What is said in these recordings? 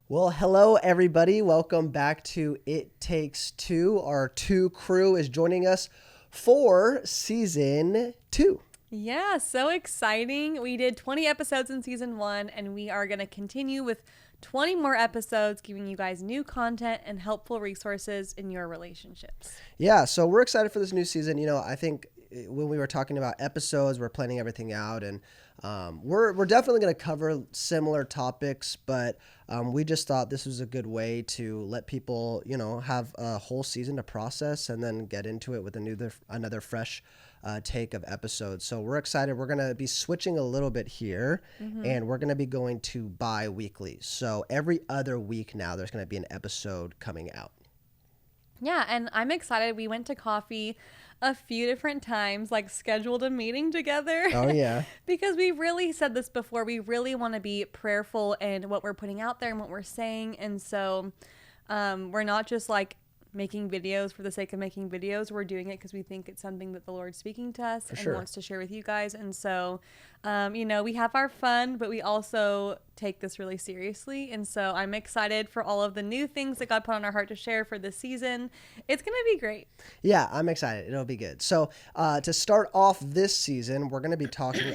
Well, hello everybody. Welcome back to It Takes Two. Our two crew is joining us for season 2. Yeah, so exciting. We did 20 episodes in season 1, and we are going to continue with 20 more episodes, giving you guys new content and helpful resources in your relationships. Yeah, so we're excited for this new season. I think when we were talking about episodes, we're planning everything out, and we're definitely going to cover similar topics, but we just thought this was a good way to let people, have a whole season to process and then get into it with another fresh take of episodes. So we're excited. We're going to be switching a little bit here, and we're going to be going to bi-weekly. So every other week now, there's going to be an episode coming out. Yeah, and I'm excited. We went to coffee a few different times, like scheduled a meeting together. Oh, yeah. Because we really said this before. We really want to be prayerful in what we're putting out there and what we're saying. And so we're not just like making videos for the sake of making videos. We're doing it because we think it's something that the Lord's speaking to us and wants to share with you guys. And so, we have our fun, but we also take this really seriously. And so I'm excited for all of the new things that God put on our heart to share for this season. It's going to be great. Yeah, I'm excited. It'll be good. So to start off this season, we're going to be talking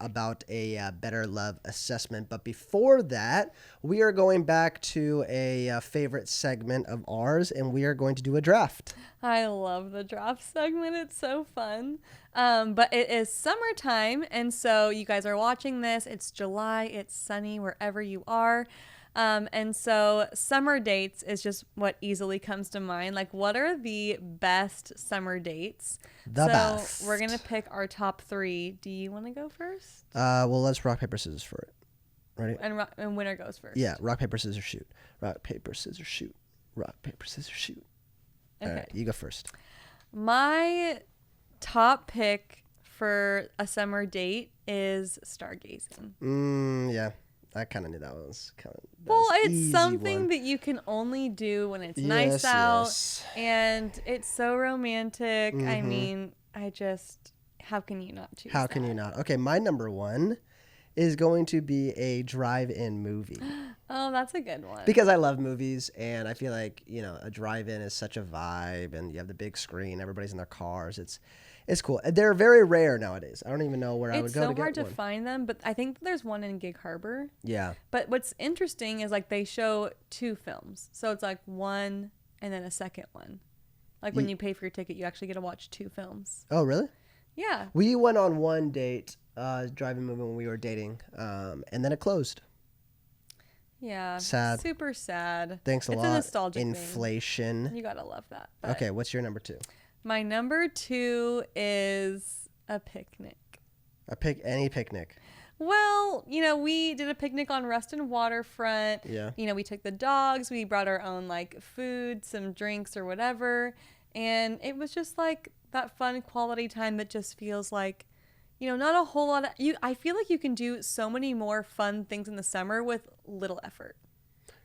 about a better love assessment. But before that, we are going back to a favorite segment of ours, and we are going to do a draft. I love the draft segment. It's so fun. But it is summertime, and so you guys are watching this. It's July. It's sunny wherever you are. And so summer dates is just what easily comes to mind. Like, what are the best summer dates? The best. We're going to pick our top 3. Do you want to go first? Well, let's rock, paper, scissors for it. Ready? And winner goes first. Yeah, rock, paper, scissors, shoot. Rock, paper, scissors, shoot. Rock, paper, scissors, shoot. Okay. All right, you go first. My top pick for a summer date is stargazing. Yeah. I kind of knew that was kind of. Well, it's something that you can only do when it's nice out, and it's so romantic. I mean, how can you not choose? How can you not? Okay, my number 1 is going to be a drive-in movie. Oh, that's a good one. Because I love movies, and I feel like, a drive-in is such a vibe, and you have the big screen, everybody's in their cars. It's cool. They're very rare nowadays. I don't even know where I would go to get one. It's so hard to find them, but I think there's one in Gig Harbor. Yeah. But what's interesting is like they show 2 films. So it's like one and then a second one. Like when you pay for your ticket, you actually get to watch 2 films. Oh, really? Yeah. We went on one date, drive-in movie when we were dating, and then it closed. Yeah. Sad. Super sad. Thanks a lot. It's a nostalgic Inflation. thing. You gotta love that. But Okay, what's your number 2? my number 2 is a picnic. Any picnic. Well, we did a picnic on Ruston Waterfront. Yeah. We took the dogs. We brought our own like food, some drinks or whatever. And it was just like that fun quality time that just feels like, not a whole lot of I feel like you can do so many more fun things in the summer with little effort.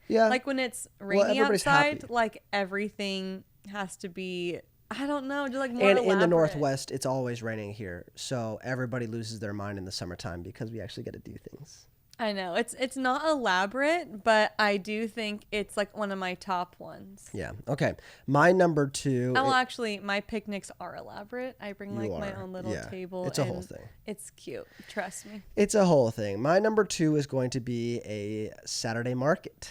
Yeah. Like when it's rainy outside, happy. like everything has to be, I don't know, just like more And elaborate. in the Northwest, it's always raining here. So everybody loses their mind in the summertime because we actually get to do things. I know. It's not elaborate, but I do think it's like one of my top ones. Yeah. Okay. My number 2. Well, actually, my picnics are elaborate. I bring like my own little table. It's a whole thing. It's cute. Trust me. It's a whole thing. My number 2 is going to be a Saturday market.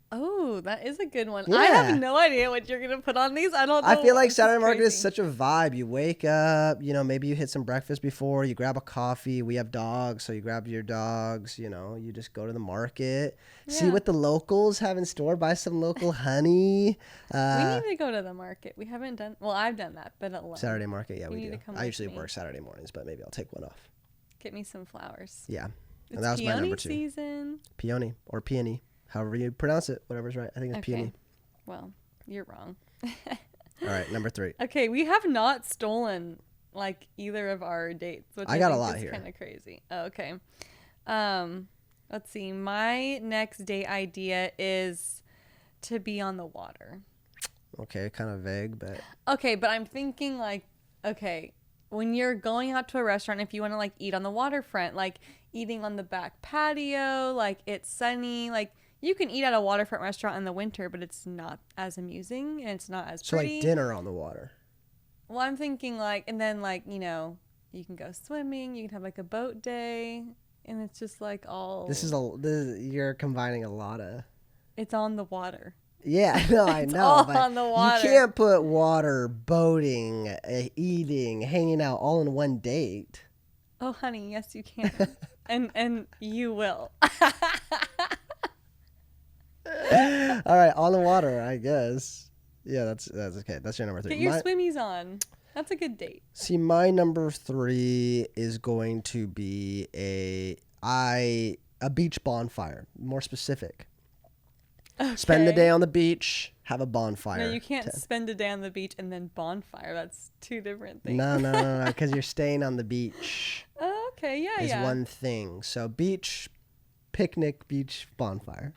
Oh, that is a good one. Yeah. I have no idea what you're gonna put on these. I don't know. I feel like Saturday market is crazy. such a vibe. You wake up, maybe you hit some breakfast before, you grab a coffee. We have dogs, so you grab your dogs, you just go to the market, see what the locals have in store, buy some local honey. We need to go to the market. We haven't done, well, I've done that, but alone. Saturday market, yeah, You we need do. to come I with usually me. work Saturday mornings, but maybe I'll take one off. Get me some flowers. Yeah. It's And that was my number peony 2. season. Peony or peony, however you pronounce it, whatever's right. I think it's peony. Well, you're wrong. All right, number 3. Okay, we have not stolen like either of our dates, which I got a think lot is here. kind of crazy. Oh, okay. Let's see. My next date idea is to be on the water. Okay, kind of vague, but Okay, but I'm thinking like, okay, when you're going out to a restaurant, if you want to like eat on the waterfront, like eating on the back patio, like it's sunny, like you can eat at a waterfront restaurant in the winter, but it's not as amusing and it's not as So pretty. like dinner on the water. Well, I'm thinking like, and then like, you know, you can go swimming, you can have like a boat day, and it's just like all. You're combining a lot of. It's on the water. Yeah, no, I It's know, all but on the water. you can't put water, boating, eating, hanging out all in one date. Oh, honey, yes, you can. and you will. All right, on the water, I guess. Yeah, that's okay. That's your number 3. Get your swimmies on. That's a good date. See, my number 3 is going to be a beach bonfire. More specific. Okay. Spend the day on the beach, have a bonfire. No, you can't spend a day on the beach and then bonfire. That's 2 different things. No, because you're staying on the beach. Oh, okay, yeah, Is yeah. one thing. So beach, picnic, beach, bonfire.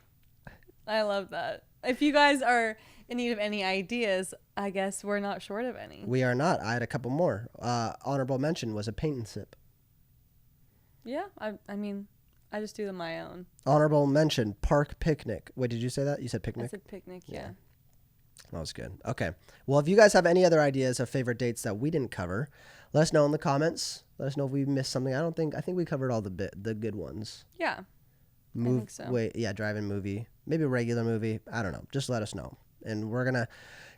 I love that. If you guys are in need of any ideas, I guess we're not short of any. We are not. I had a couple more. Honorable mention was a paint and sip. Yeah, I mean, I just do them my own. Honorable mention, park picnic. Wait, did you say that? You said I picnic? said picnic, yeah. That was good. Okay. Well, if you guys have any other ideas of favorite dates that we didn't cover, let us know in the comments. Let us know if we missed something. I think we covered all the good ones. Yeah. I think so. Drive-in movie, maybe a regular movie. I don't know. Just let us know. And we're going to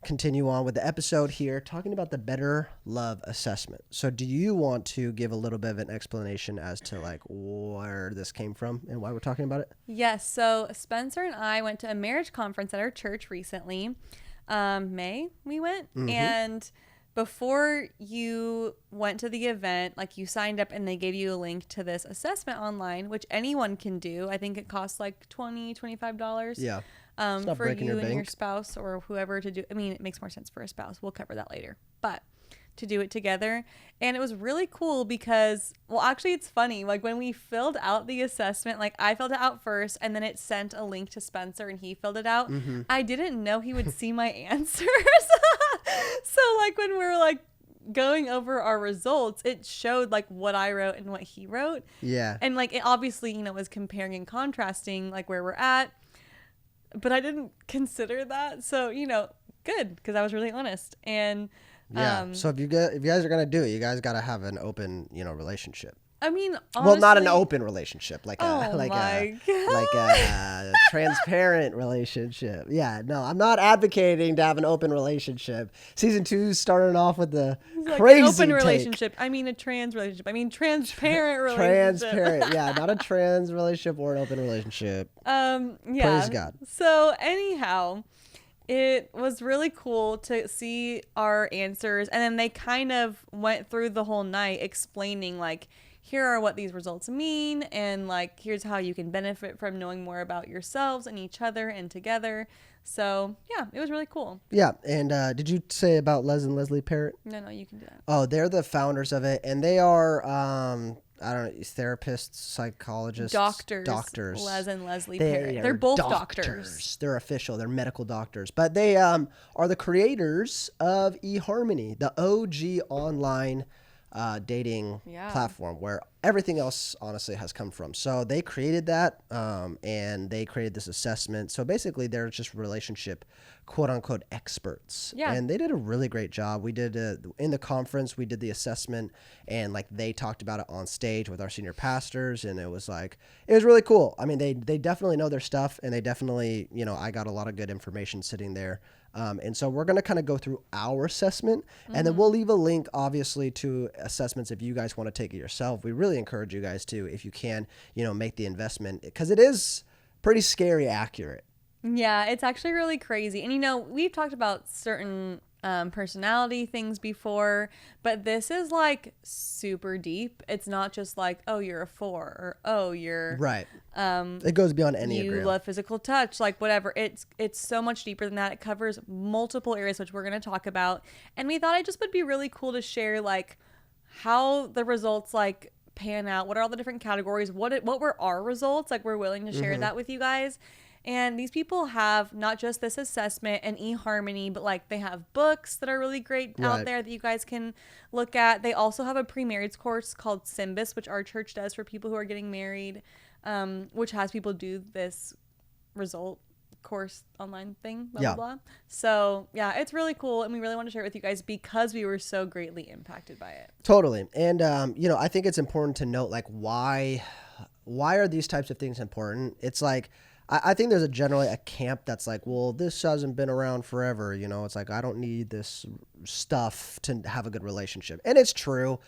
continue on with the episode here talking about the Better Love Assessment. So do you want to give a little bit of an explanation as to like where this came from and why we're talking about it? Yes. So Spencer and I went to a marriage conference at our church recently. May we went. Mm-hmm. And before you went to the event, like you signed up and they gave you a link to this assessment online, which anyone can do. I think it costs like $20, $25. Yeah. For you and your spouse or whoever to do. I mean, it makes more sense for a spouse. We'll cover that later. But to do it together. And it was really cool because, well, actually, it's funny. Like when we filled out the assessment, like I filled it out first and then it sent a link to Spencer and he filled it out. Mm-hmm. I didn't know he would see my answers. So like when we were like going over our results, it showed like what I wrote and what he wrote. Yeah. And like it obviously, was comparing and contrasting like where we're at. But I didn't consider that. So, good, because I was really honest. And yeah. So if you guys are going to do it, you guys got to have an open, relationship. I mean, honestly, well, not an open relationship, like oh a transparent relationship. Yeah, no, I'm not advocating to have an open relationship. Season 2 starting off with the like crazy an open take. relationship. I mean a trans relationship. I mean transparent relationship. Transparent, yeah, not a trans relationship or an open relationship. Yeah. Praise God. So anyhow, it was really cool to see our answers, and then they kind of went through the whole night explaining like, here are what these results mean, and like here's how you can benefit from knowing more about yourselves and each other and together. So yeah, it was really cool. Yeah, and did you say about Les and Leslie Parrott? No, you can do that. Oh, they're the founders of it, and they are I don't know, therapists, psychologists, doctors. Les and Leslie Parrott. They're both doctors. They're official. They're medical doctors, but they are the creators of eHarmony, the OG online dating platform where everything else honestly has come from. So they created that, and they created this assessment. So basically they're just relationship quote unquote experts. Yeah. And they did a really great job. We did in the conference, we did the assessment, and like they talked about it on stage with our senior pastors, and it was really cool. I mean, they definitely know their stuff, and they definitely, I got a lot of good information sitting there. And so we're going to kind of go through our assessment, and then we'll leave a link, obviously, to assessments if you guys want to take it yourself. We really encourage you guys to, if you can, make the investment, because it is pretty scary accurate. Yeah, it's actually really crazy. And, we've talked about certain personality things before, but this is like super deep. It's not just like, oh, you're a 4, or oh, you're right. It goes beyond Enneagram. You love physical touch, like whatever. It's so much deeper than that. It covers multiple areas, which we're going to talk about. And we thought it just would be really cool to share like how the results like pan out. What are all the different categories? What were our results? Like we're willing to share that with you guys. And these people have not just this assessment and eHarmony, but like they have books that are really great out there that you guys can look at. They also have a pre-marriage course called Symbis, which our church does for people who are getting married, which has people do this result course online thing, blah, Yeah. blah, blah. So yeah, it's really cool. And we really want to share it with you guys because we were so greatly impacted by it. Totally. And, I think it's important to note, like, why are these types of things important? It's like, I think there's generally a camp that's like, well, this hasn't been around forever. It's like, I don't need this stuff to have a good relationship. And it's true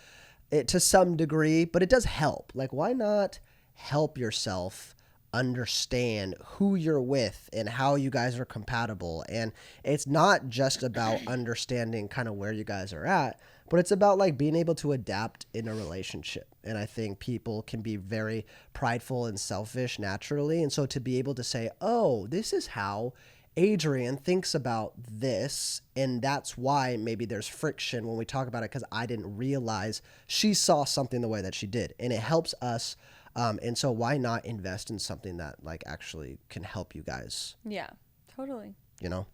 to some degree, but it does help. Like, why not help yourself understand who you're with and how you guys are compatible? And it's not just about understanding kind of where you guys are at, but it's about like being able to adapt in a relationship. And I think people can be very prideful and selfish naturally. And so to be able to say, oh, this is how Adrian thinks about this, and that's why maybe there's friction when we talk about it, because I didn't realize she saw something the way that she did, and it helps us. And so why not invest in something that like actually can help you guys? Yeah, totally.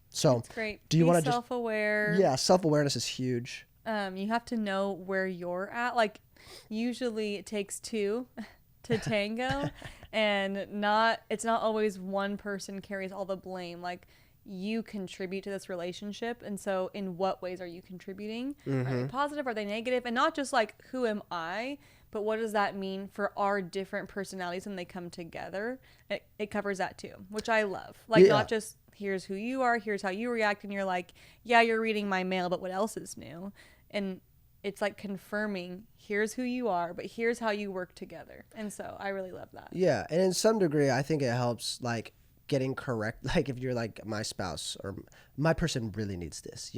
So It's great. do you want to just, self-aware? yeah, self-awareness is huge. You have to know where you're at. Like, usually it takes two to tango, and it's not always one person carries all the blame. Like, you contribute to this relationship, and so in what ways are you contributing? Are they positive? Are they negative? And not just like, who am I, but what does that mean for our different personalities when they come together? It covers that too, which I love. Like, not just here's who you are, here's how you react, and you're like, yeah, you're reading my mail, but what else is new? And it's like confirming, here's who you are, but here's how you work together. And so I really love that. Yeah, and in some degree, I think it helps like getting correct. Like if you're like my spouse or my person really needs this,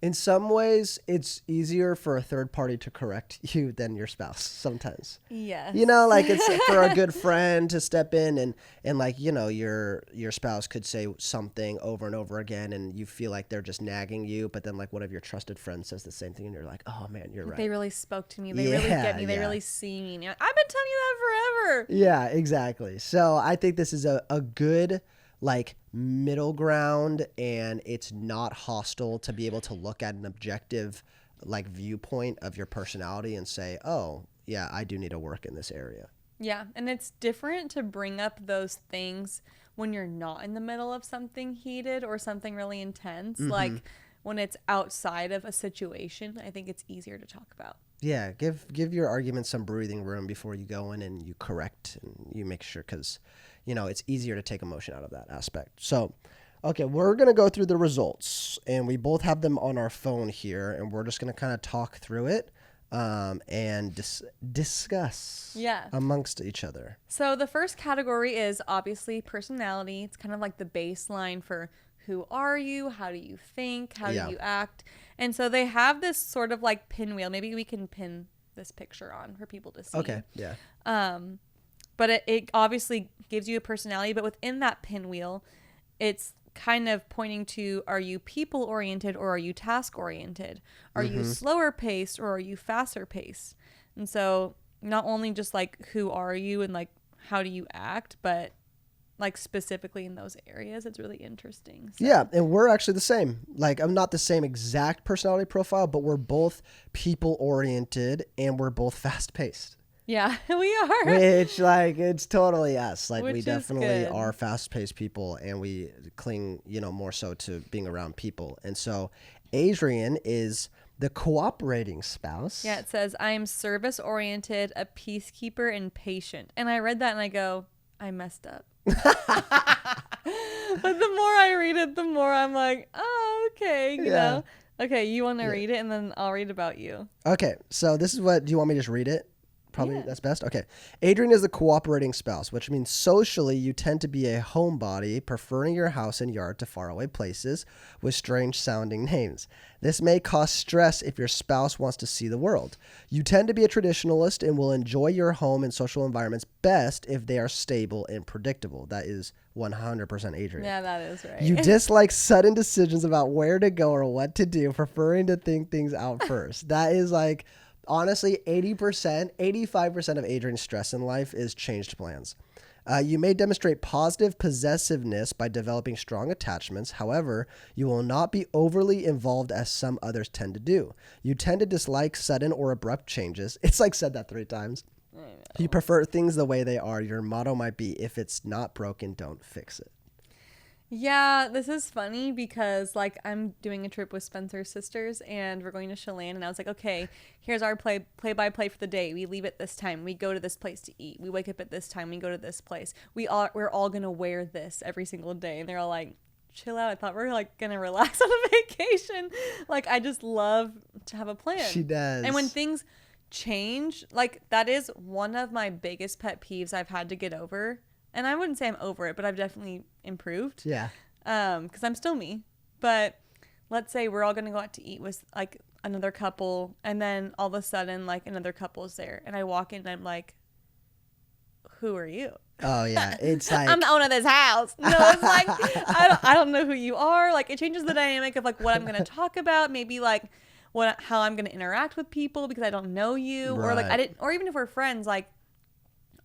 In some ways, it's easier for a third party to correct you than your spouse sometimes. Yes. Like it's for a good friend to step in and like, your spouse could say something over and over again and you feel like they're just nagging you. But then like one of your trusted friends says the same thing and you're like, oh man, you're right. They really spoke to me. They really get me. They really see me. I've been telling you that forever. Yeah, exactly. So I think this is a good like middle ground, and it's not hostile to be able to look at an objective like viewpoint of your personality and say, oh yeah, I do need to work in this area. Yeah, and it's different to bring up those things when you're not in the middle of something heated or something really intense. Like when it's outside of a situation, I think it's easier to talk about. Yeah, give your argument some breathing room before you go in and you correct and you make sure, because it's easier to take emotion out of that aspect. So, okay, we're going to go through the results, and we both have them on our phone here, and we're just going to kind of talk through it and discuss amongst each other. So the first category is obviously personality. It's kind of like the baseline for who are you, how do you think, how do you act. And so they have this sort of like pinwheel. Maybe we can pin this picture on for people to see. Okay, yeah. But it obviously gives you a personality, but within that pinwheel, it's kind of pointing to, are you people oriented or are you task oriented? Are you slower paced or are you faster paced? And so not only just like who are you and like how do you act, but like specifically in those areas, it's really interesting. So. Yeah, and we're actually the same. Like, I'm not the same exact personality profile, but we're both people oriented and we're both fast paced. Yeah, we are. Which, like, it's totally us. Like, we definitely good. are fast-paced people, and we cling, more so to being around people. And so, Adrian is the cooperating spouse. Yeah, it says, I am service-oriented, a peacekeeper, and patient. And I read that, and I go, I messed up. But the more I read it, the more I'm like, oh, okay, you know. Okay, you want to read it, and then I'll read about you. Okay, so this is what, do you want me to just read it? Probably that's best. Okay. Adrian is the cooperating spouse, which means socially you tend to be a homebody, preferring your house and yard to faraway places with strange sounding names. This may cause stress if your spouse wants to see the world. You tend to be a traditionalist and will enjoy your home and social environments best if they are stable and predictable. That is 100% Adrian. Yeah, that is right. You dislike sudden decisions about where to go or what to do, preferring to think things out first. That is like... Honestly, 80%, 85% of Adrian's stress in life is changed plans. You may demonstrate positive possessiveness by developing strong attachments. However, you will not be overly involved as some others tend to do. You tend to dislike sudden or abrupt changes. It's like said that 3 times. You prefer things the way they are. Your motto might be, if it's not broken, don't fix it. Yeah, this is funny because like I'm doing a trip with Spencer's sisters and we're going to Chelan and I was like, okay, here's our play by play for the day. We leave at this time. We go to this place to eat. We wake up at this time. We go to this place. We're all gonna wear this every single day. And they're all like, chill out. I thought we were like gonna relax on a vacation. Like I just love to have a plan. She does. And when things change, like that is one of my biggest pet peeves I've had to get over. And I wouldn't say I'm over it, but I've definitely improved. Yeah. Because I'm still me. But let's say we're all gonna go out to eat with like another couple, and then all of a sudden like another couple is there, and I walk in and I'm like, "Who are you?" Oh yeah, it's like I'm the owner of this house. No, it's like I don't know who you are. Like it changes the dynamic of like what I'm gonna talk about. Maybe like how I'm gonna interact with people because I don't know you, or like I Right. didn't, or even if we're friends, like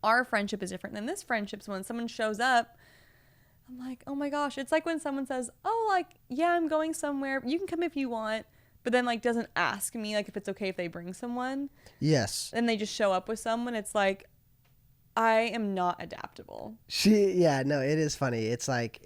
our friendship is different than this friendship. So when someone shows up, I'm like, oh my gosh. It's like when someone says, oh, like, yeah, I'm going somewhere. You can come if you want. But then, like, doesn't ask me, like, if it's okay if they bring someone. yes. And they just show up with someone. It's like, I am not adaptable. Yeah, no, it is funny. It's like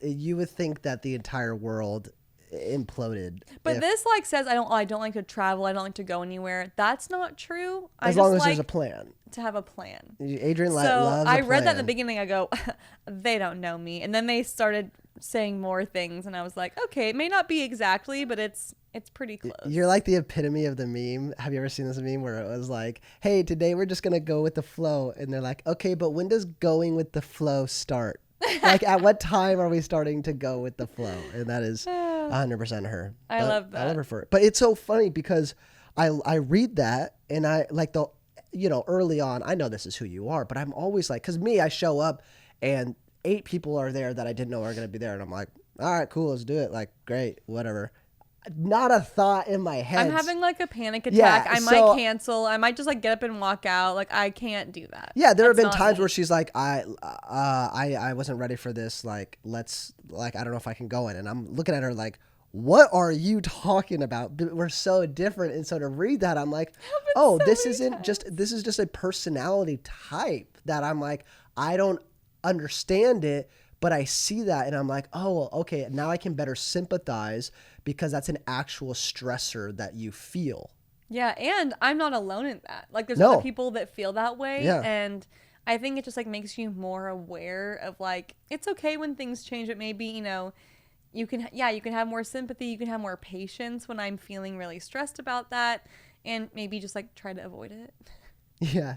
you would think that the entire world imploded. But if- this, like, says, I don't like to travel. I don't like to go anywhere. That's not true. I as just long as like there's a plan. to have a plan. Adrian So loves a I read that in the plan. beginning. I go, they don't know me. And then they started saying more things. And I was like, okay, it may not be exactly, but it's pretty close. You're like the epitome of the meme. Have you ever seen this meme where it was like, hey, today we're just going to go with the flow. And they're like, okay, but when does going with the flow start? Like, at what time are we starting to go with the flow? And that is 100% her. I But love that. I love her for it. But it's so funny because I read that and I like early on, I know this is who you are, but I'm always like, because me, I show up and 8 people are there that I didn't know were going to be there. And I'm like, all right, cool, let's do it. Like, great, whatever. Not a thought in my head. I'm having like a panic Yeah, attack. I so- might cancel. I might just like get up and walk out. Like I can't do that. Yeah, there have That's been not times me. where she's like, I wasn't ready for this. Like, I don't know if I can go in. And I'm looking at her like, what are you talking about? But we're so different. And so to read that, I'm like, oh, so this many isn't this is just a personality type that I'm like, I don't understand it, but I see that and I'm like, oh, okay, now I can better sympathize because that's an actual stressor that you feel. Yeah, and I'm not alone in that. Like there's No. other people that feel that way. Yeah. And I think it just like makes you more aware of like it's okay when things change. It maybe, you can have more sympathy, you can have more patience when I'm feeling really stressed about that, and maybe just like try to avoid it. Yeah.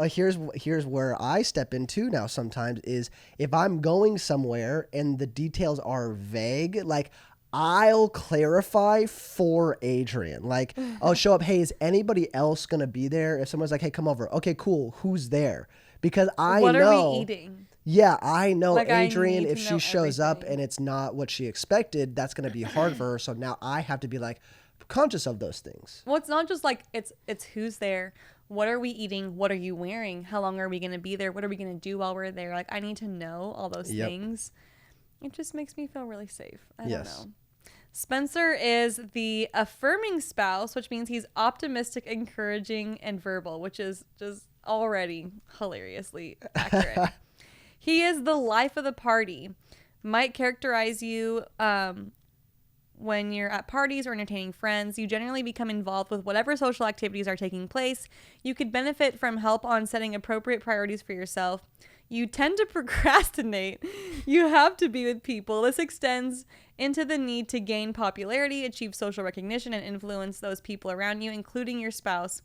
Here's where I step into now sometimes is if I'm going somewhere and the details are vague, like I'll clarify for Adrian. Like I'll show up, hey, is anybody else going to be there? If someone's like, hey, come over. Okay, cool. Who's there? Because I What know. are we eating? Yeah, I know Like, I Adrian, need if to she know shows up everything. and it's not what she expected, that's going to be hard for her. So now I have to be like conscious of those things. Well, it's not just like it's who's there. What are we eating? What are you wearing? How long are we going to be there? What are we going to do while we're there? Like I need to know all those Yep. things. It just makes me feel really safe. I Yes. don't know. Spencer is the affirming spouse, which means he's optimistic, encouraging, and verbal, which is just already hilariously accurate. He is the life of the party. Might characterize you when you're at parties or entertaining friends. You generally become involved with whatever social activities are taking place. You could benefit from help on setting appropriate priorities for yourself. You tend to procrastinate. You have to be with people. This extends into the need to gain popularity, achieve social recognition, and influence those people around you, including your spouse.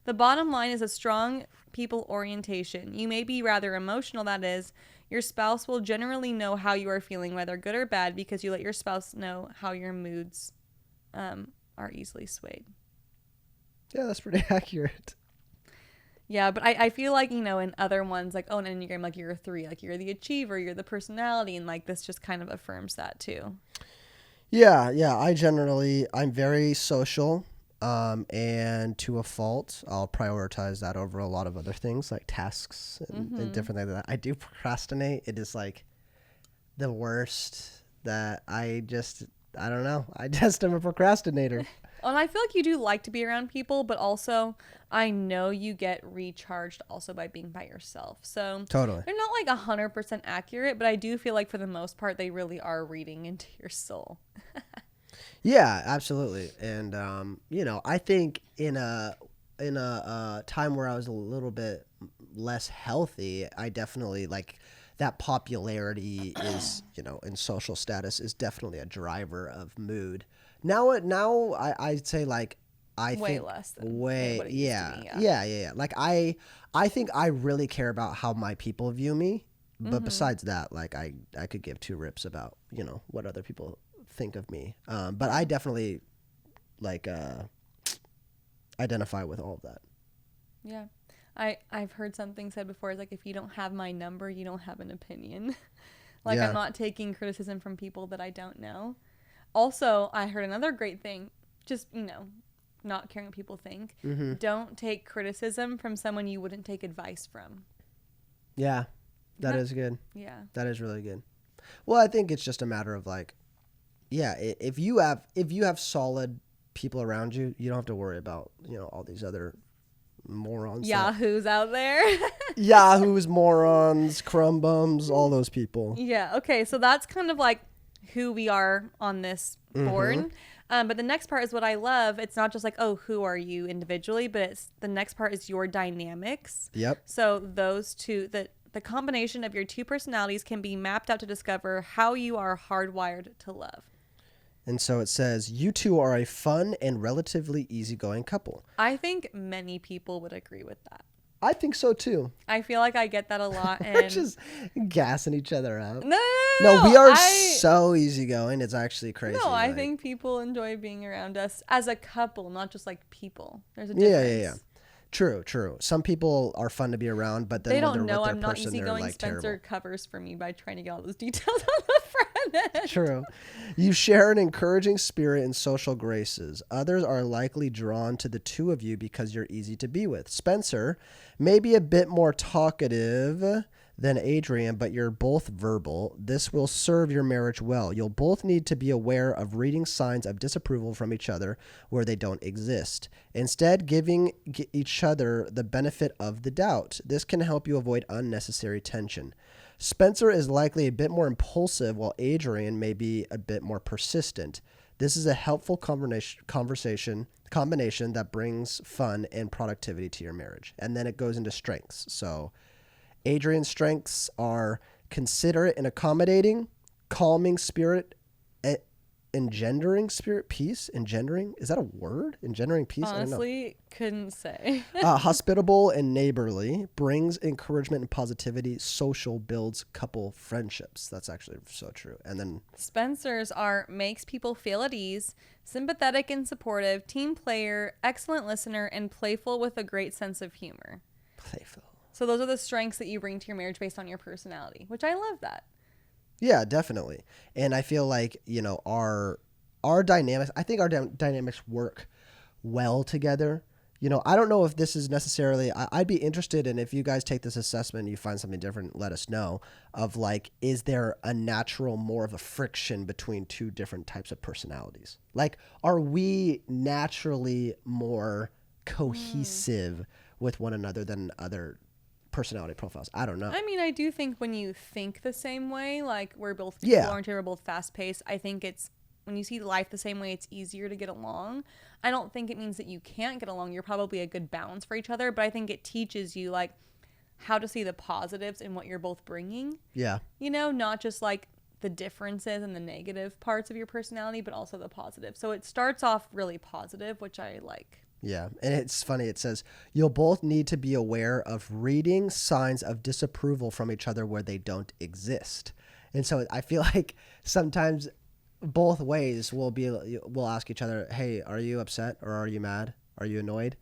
The bottom line is a strong people orientation. You may be rather emotional, that is. Your spouse will generally know how you are feeling, whether good or bad, because you let your spouse know how your moods are easily swayed. Yeah, that's pretty accurate. Yeah, but I feel like, in other ones, like, oh, an Enneagram, like, you're a 3, like, you're the achiever, you're the personality, and, like, this just kind of affirms that, too. Yeah. I'm very social, and to a fault, I'll prioritize that over a lot of other things like tasks and different things like that. I do procrastinate. It is like the worst that I don't know. I just am a procrastinator. And I feel like you do like to be around people, but also I know you get recharged also by being by yourself. So Totally. they're not like 100% accurate, but I do feel like for the most part they really are reading into your soul. Yeah, absolutely. And I think in a time where I was a little bit less healthy, I definitely like that popularity is, in social status is definitely a driver of mood. Now I'd say like I Way think less than way what it used to yeah, be, yeah. Like I think I really care about how my people view me. But besides that, like I could give two rips about, what other people think of me. But I definitely like identify with all of that. Yeah. I've heard something said before. It's like, if you don't have my number, you don't have an opinion. Like, Yeah. I'm not taking criticism from people that I don't know. Also, I heard another great thing. Just, not caring what people think. Mm-hmm. Don't take criticism from someone you wouldn't take advice from. Yeah, that Yeah. is good. Yeah. That is really good. Well, I think it's just a matter of like, yeah, if you have solid people around you, you don't have to worry about all these other morons. Yahoos out there. Yahoos, morons, crumb bums, all those people. Yeah. Okay. So that's kind of like who we are on this board. But the next part is what I love. It's not just like, oh, who are you individually, but it's the next part is your dynamics. Yep. So those two, the combination of your two personalities can be mapped out to discover how you are hardwired to love. And so it says, you two are a fun and relatively easygoing couple. I think many people would agree with that. I think so too. I feel like I get that a lot. We're And just gassing each other out. no, We are so easygoing. It's actually crazy. No, I like- think people enjoy being around us as a couple, not just like people. There's a Yeah, difference. yeah. True. Some people are fun to be around, but then They when they're don't know with their I'm not person, they're easygoing. like Spencer terrible. covers for me by trying to get all those details on the front end. True. You share an encouraging spirit and social graces. Others are likely drawn to the two of you because you're easy to be with. Spencer may be a bit more talkative than Adrian, but you're both verbal. This will serve your marriage well. You'll both need to be aware of reading signs of disapproval from each other where they don't exist. Instead, giving each other the benefit of the doubt. This can help you avoid unnecessary tension. Spencer is likely a bit more impulsive, while Adrian may be a bit more persistent. This is a helpful combination that brings fun and productivity to your marriage. And then it goes into strengths. So Adrian's strengths are considerate and accommodating, calming spirit, engendering spirit, peace, engendering. Is that a word? Engendering peace? Honestly, couldn't say. I don't know. Hospitable and neighborly, brings encouragement and positivity, social, builds couple friendships. That's actually so true. And then Spencer's are makes people feel at ease, sympathetic and supportive, team player, excellent listener, and playful with a great sense of humor. playful. So those are the strengths that you bring to your marriage based on your personality, which I love that. Yeah, definitely. And I feel like, our dynamics, I think our dynamics work well together. I don't know if this is necessarily, I'd be interested in if you guys take this assessment and you find something different, let us know of like, is there a natural, more of a friction between two different types of personalities? Like, are we naturally more cohesive with one another than other personality profiles? I don't know. I mean, I do think when you think the same way, like we're both Yeah. people-oriented, we're both fast-paced, I think it's, when you see life the same way, it's easier to get along. I don't think it means that you can't get along. You're probably a good balance for each other, but I think it teaches you, like, how to see the positives in what you're both bringing. Yeah. Not just, like, the differences and the negative parts of your personality, but also the positive. So it starts off really positive, which I like. Yeah. And it's funny. It says, you'll both need to be aware of reading signs of disapproval from each other where they don't exist. And so I feel like sometimes both ways we'll ask each other, hey, are you upset or are you mad? Are you annoyed?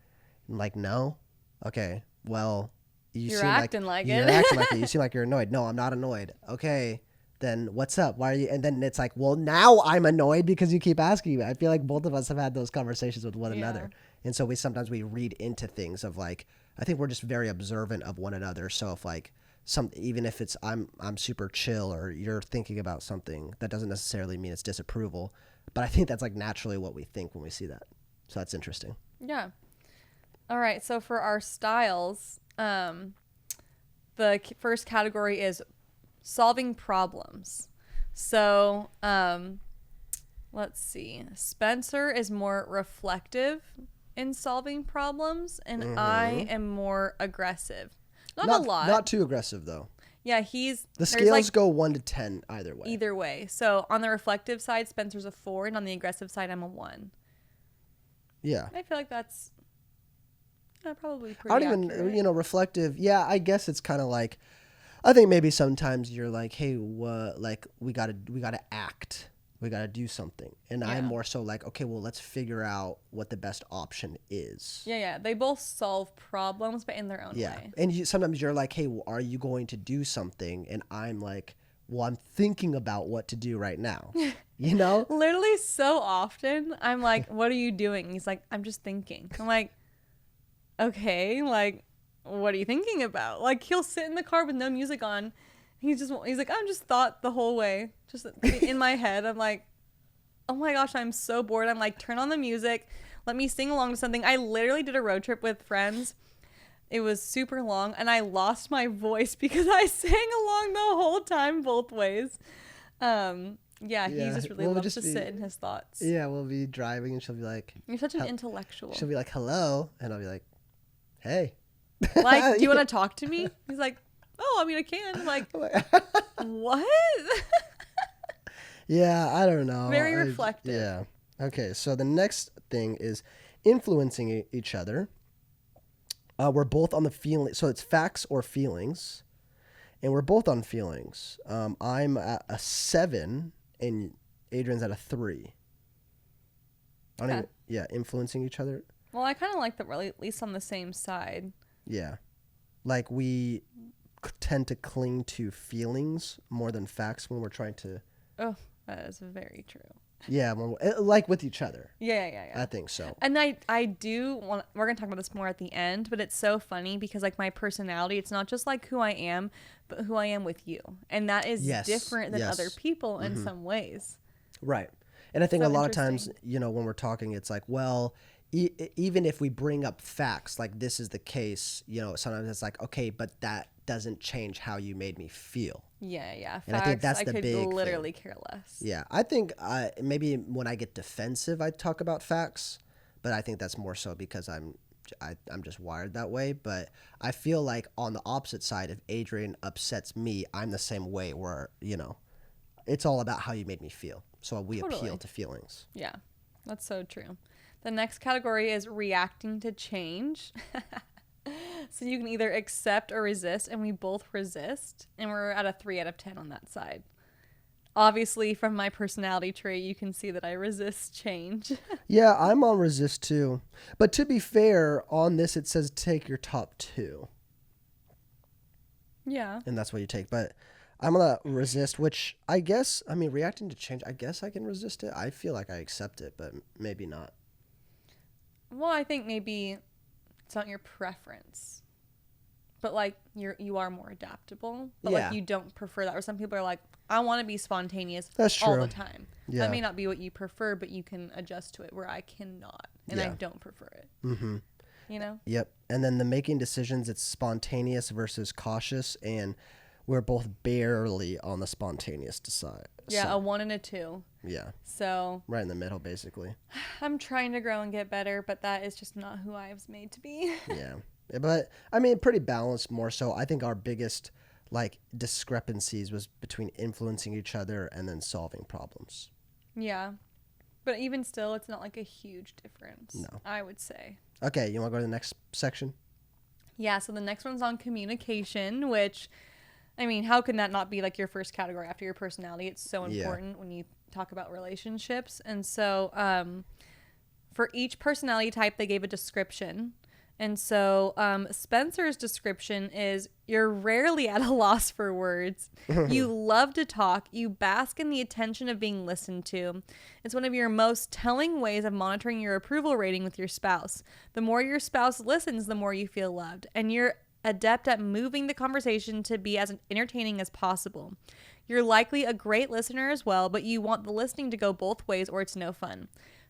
And like, no. Okay. Well, You're acting like you're it. acting like it. You seem like you're annoyed. No, I'm not annoyed. Okay. Then what's up? Why are you? And then it's like, well, now I'm annoyed because you keep asking me. I feel like both of us have had those conversations with one another. And so we sometimes read into things of like, I think we're just very observant of one another. So if like even if it's I'm super chill or you're thinking about something, that doesn't necessarily mean it's disapproval. But I think that's like naturally what we think when we see that. So that's interesting. Yeah. All right. So for our styles, the first category is solving problems. So, let's see. Spencer is more reflective in solving problems, and I am more aggressive. Not a lot. Not too aggressive though. Yeah, The there's scales like go 1 to 10 either way. either way. So on the reflective side, Spencer's a 4, and on the aggressive side, I'm a 1. Yeah. I feel like that's probably pretty I don't accurate. even, reflective. Yeah, I guess it's kind of like, I think maybe sometimes you're like, hey, what, like we gotta act, we gotta do something, and Yeah. I'm more so like, okay, well, let's figure out what the best option is. Yeah. They both solve problems, but in their own Yeah, way. and sometimes you're like, hey, well, are you going to do something? And I'm like, well, I'm thinking about what to do right now. Literally so often, I'm like, what are you doing? He's like, I'm just thinking. I'm like, okay, like, what are you thinking about? Like, he'll sit in the car with no music on. He's like, I'm just thought the whole way, just in my head. I'm like, oh my gosh, I'm so bored. I'm like, turn on the music. Let me sing along to something. I literally did a road trip with friends. It was super long, and I lost my voice because I sang along the whole time both ways. Yeah, he just really loves to sit in his thoughts. Yeah, we'll be driving, and she'll be like, You're such an intellectual. she'll be like, hello, and I'll be like, hey. Like, do you want to talk to me? He's like, oh, I mean, I can. I'm like, what? Yeah, I don't know. Very reflective. Yeah. Okay, so the next thing is influencing each other. We're both on the feeling. So it's facts or feelings, and we're both on feelings. I'm at a 7, and Adrian's at a 3. Influencing each other. Well, I kind of like that we're at least on the same side. Yeah, like we tend to cling to feelings more than facts when we're trying to. Oh, that is very true. Yeah, like with each other. Yeah. I think so. And I do want, we're going to talk about this more at the end, but it's so funny because like my personality, it's not just like who I am, but who I am with you. And that is different than other people in some ways. Right. And I think So a lot of times, when we're talking, it's like, well, even if we bring up facts, like this is the case, sometimes it's like, okay, but that doesn't change how you made me feel. Yeah. Facts, And I think that's I the could big literally thing. care less. Yeah, I think maybe when I get defensive, I talk about facts, but I think that's more so because I'm just wired that way. But I feel like on the opposite side, if Adrian upsets me, I'm the same way where, it's all about how you made me feel. So we appeal to feelings. Yeah, that's so true. The next category is reacting to change. So you can either accept or resist, and we both resist, and we're at a 3 out of 10 on that side. Obviously, from my personality trait, you can see that I resist change. Yeah, I'm on resist too. But to be fair, on this it says take your top 2. Yeah. And that's what you take. But I'm going to resist, which I guess, reacting to change, I guess I can resist it. I feel like I accept it, but maybe not. Well, I think maybe it's not your preference. But like you are more adaptable. But like you don't prefer that. Or some people are like, I want to be spontaneous all the time. Yeah. That may not be what you prefer, but you can adjust to it where I cannot. And I don't prefer it. Mm-hmm. Yep. And then the making decisions, it's spontaneous versus cautious, and we're both barely on the spontaneous side. Yeah, a 1 and a 2. Yeah. So right in the middle, basically. I'm trying to grow and get better, but that is just not who I was made to be. Yeah. But pretty balanced more so. I think our biggest discrepancies was between influencing each other and then solving problems. Yeah. But even still, it's not like a huge difference. No. I would say. Okay, you want to go to the next section? Yeah, so the next one's on communication, which, how can that not be like your first category after your personality? It's so important when you talk about relationships. And so for each personality type, they gave a description. And so Spencer's description is, you're rarely at a loss for words. You love to talk. You bask in the attention of being listened to. It's one of your most telling ways of monitoring your approval rating with your spouse. The more your spouse listens, the more you feel loved. And you're adept at moving the conversation to be as entertaining as possible. You're likely a great listener as well, but you want the listening to go both ways or it's no fun.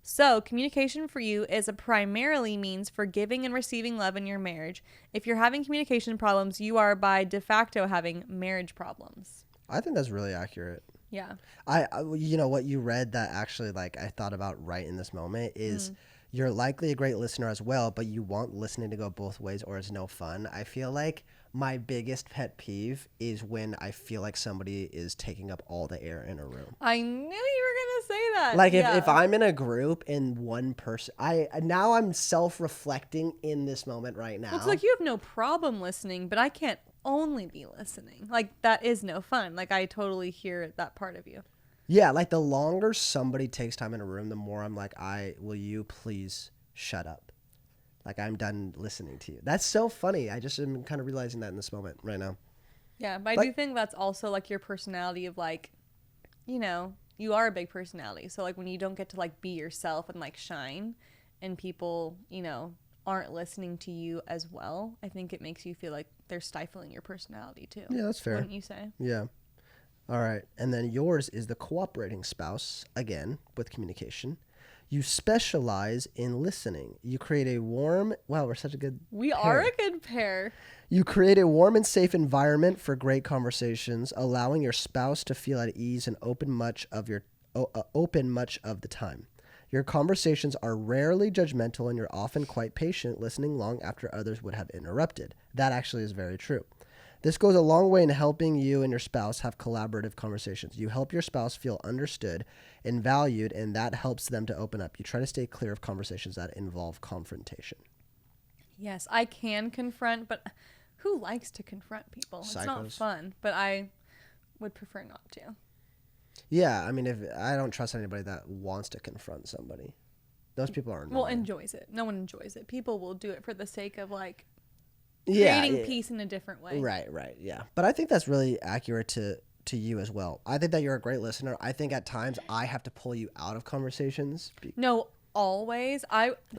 So, communication for you is a primarily means for giving and receiving love in your marriage. If you're having communication problems, you are by de facto having marriage problems. I think that's really accurate. Yeah. You know what you read that actually like I thought about right in this moment is you're likely a great listener as well, but you want listening to go both ways or it's no fun. I feel like my biggest pet peeve is when I feel like somebody is taking up all the air in a room. I knew you were going to say that. Like if I'm in a group and one person, I'm self-reflecting in this moment right now. Well, it's like you have no problem listening, but I can't only be listening. Like that is no fun. Like I totally hear that part of you. Yeah, like the longer somebody takes time in a room, the more I'm like, will you please shut up? Like I'm done listening to you. That's so funny. I just am kind of realizing that in this moment right now. Yeah, but I do think that's also like your personality of like, you know, you are a big personality. So like when you don't get to like be yourself and like shine and people, you know, aren't listening to you as well, I think it makes you feel like they're stifling your personality too. Yeah, that's fair. Wouldn't you say? Yeah. All right. And then yours is the cooperating spouse, again, with communication. You specialize in listening. You create a warm, wow, we're such a good We pair. are a good pair. You create a warm and safe environment for great conversations, allowing your spouse to feel at ease and open much of the time. Your conversations are rarely judgmental and you're often quite patient, listening long after others would have interrupted. That actually is very true. This goes a long way in helping you and your spouse have collaborative conversations. You help your spouse feel understood and valued, and that helps them to open up. You try to stay clear of conversations that involve confrontation. Yes, I can confront, but who likes to confront people? It's not Psychos. fun, but I would prefer not to. Yeah, I mean, if I don't trust anybody that wants to confront somebody. Those people are annoying. Well, enjoys it. No one enjoys it. People will do it for the sake of like Yeah, creating peace in a different way. Right, yeah. But I think that's really accurate to you as well. I think that you're a great listener. I think at times I have to pull you out of conversations. No, always.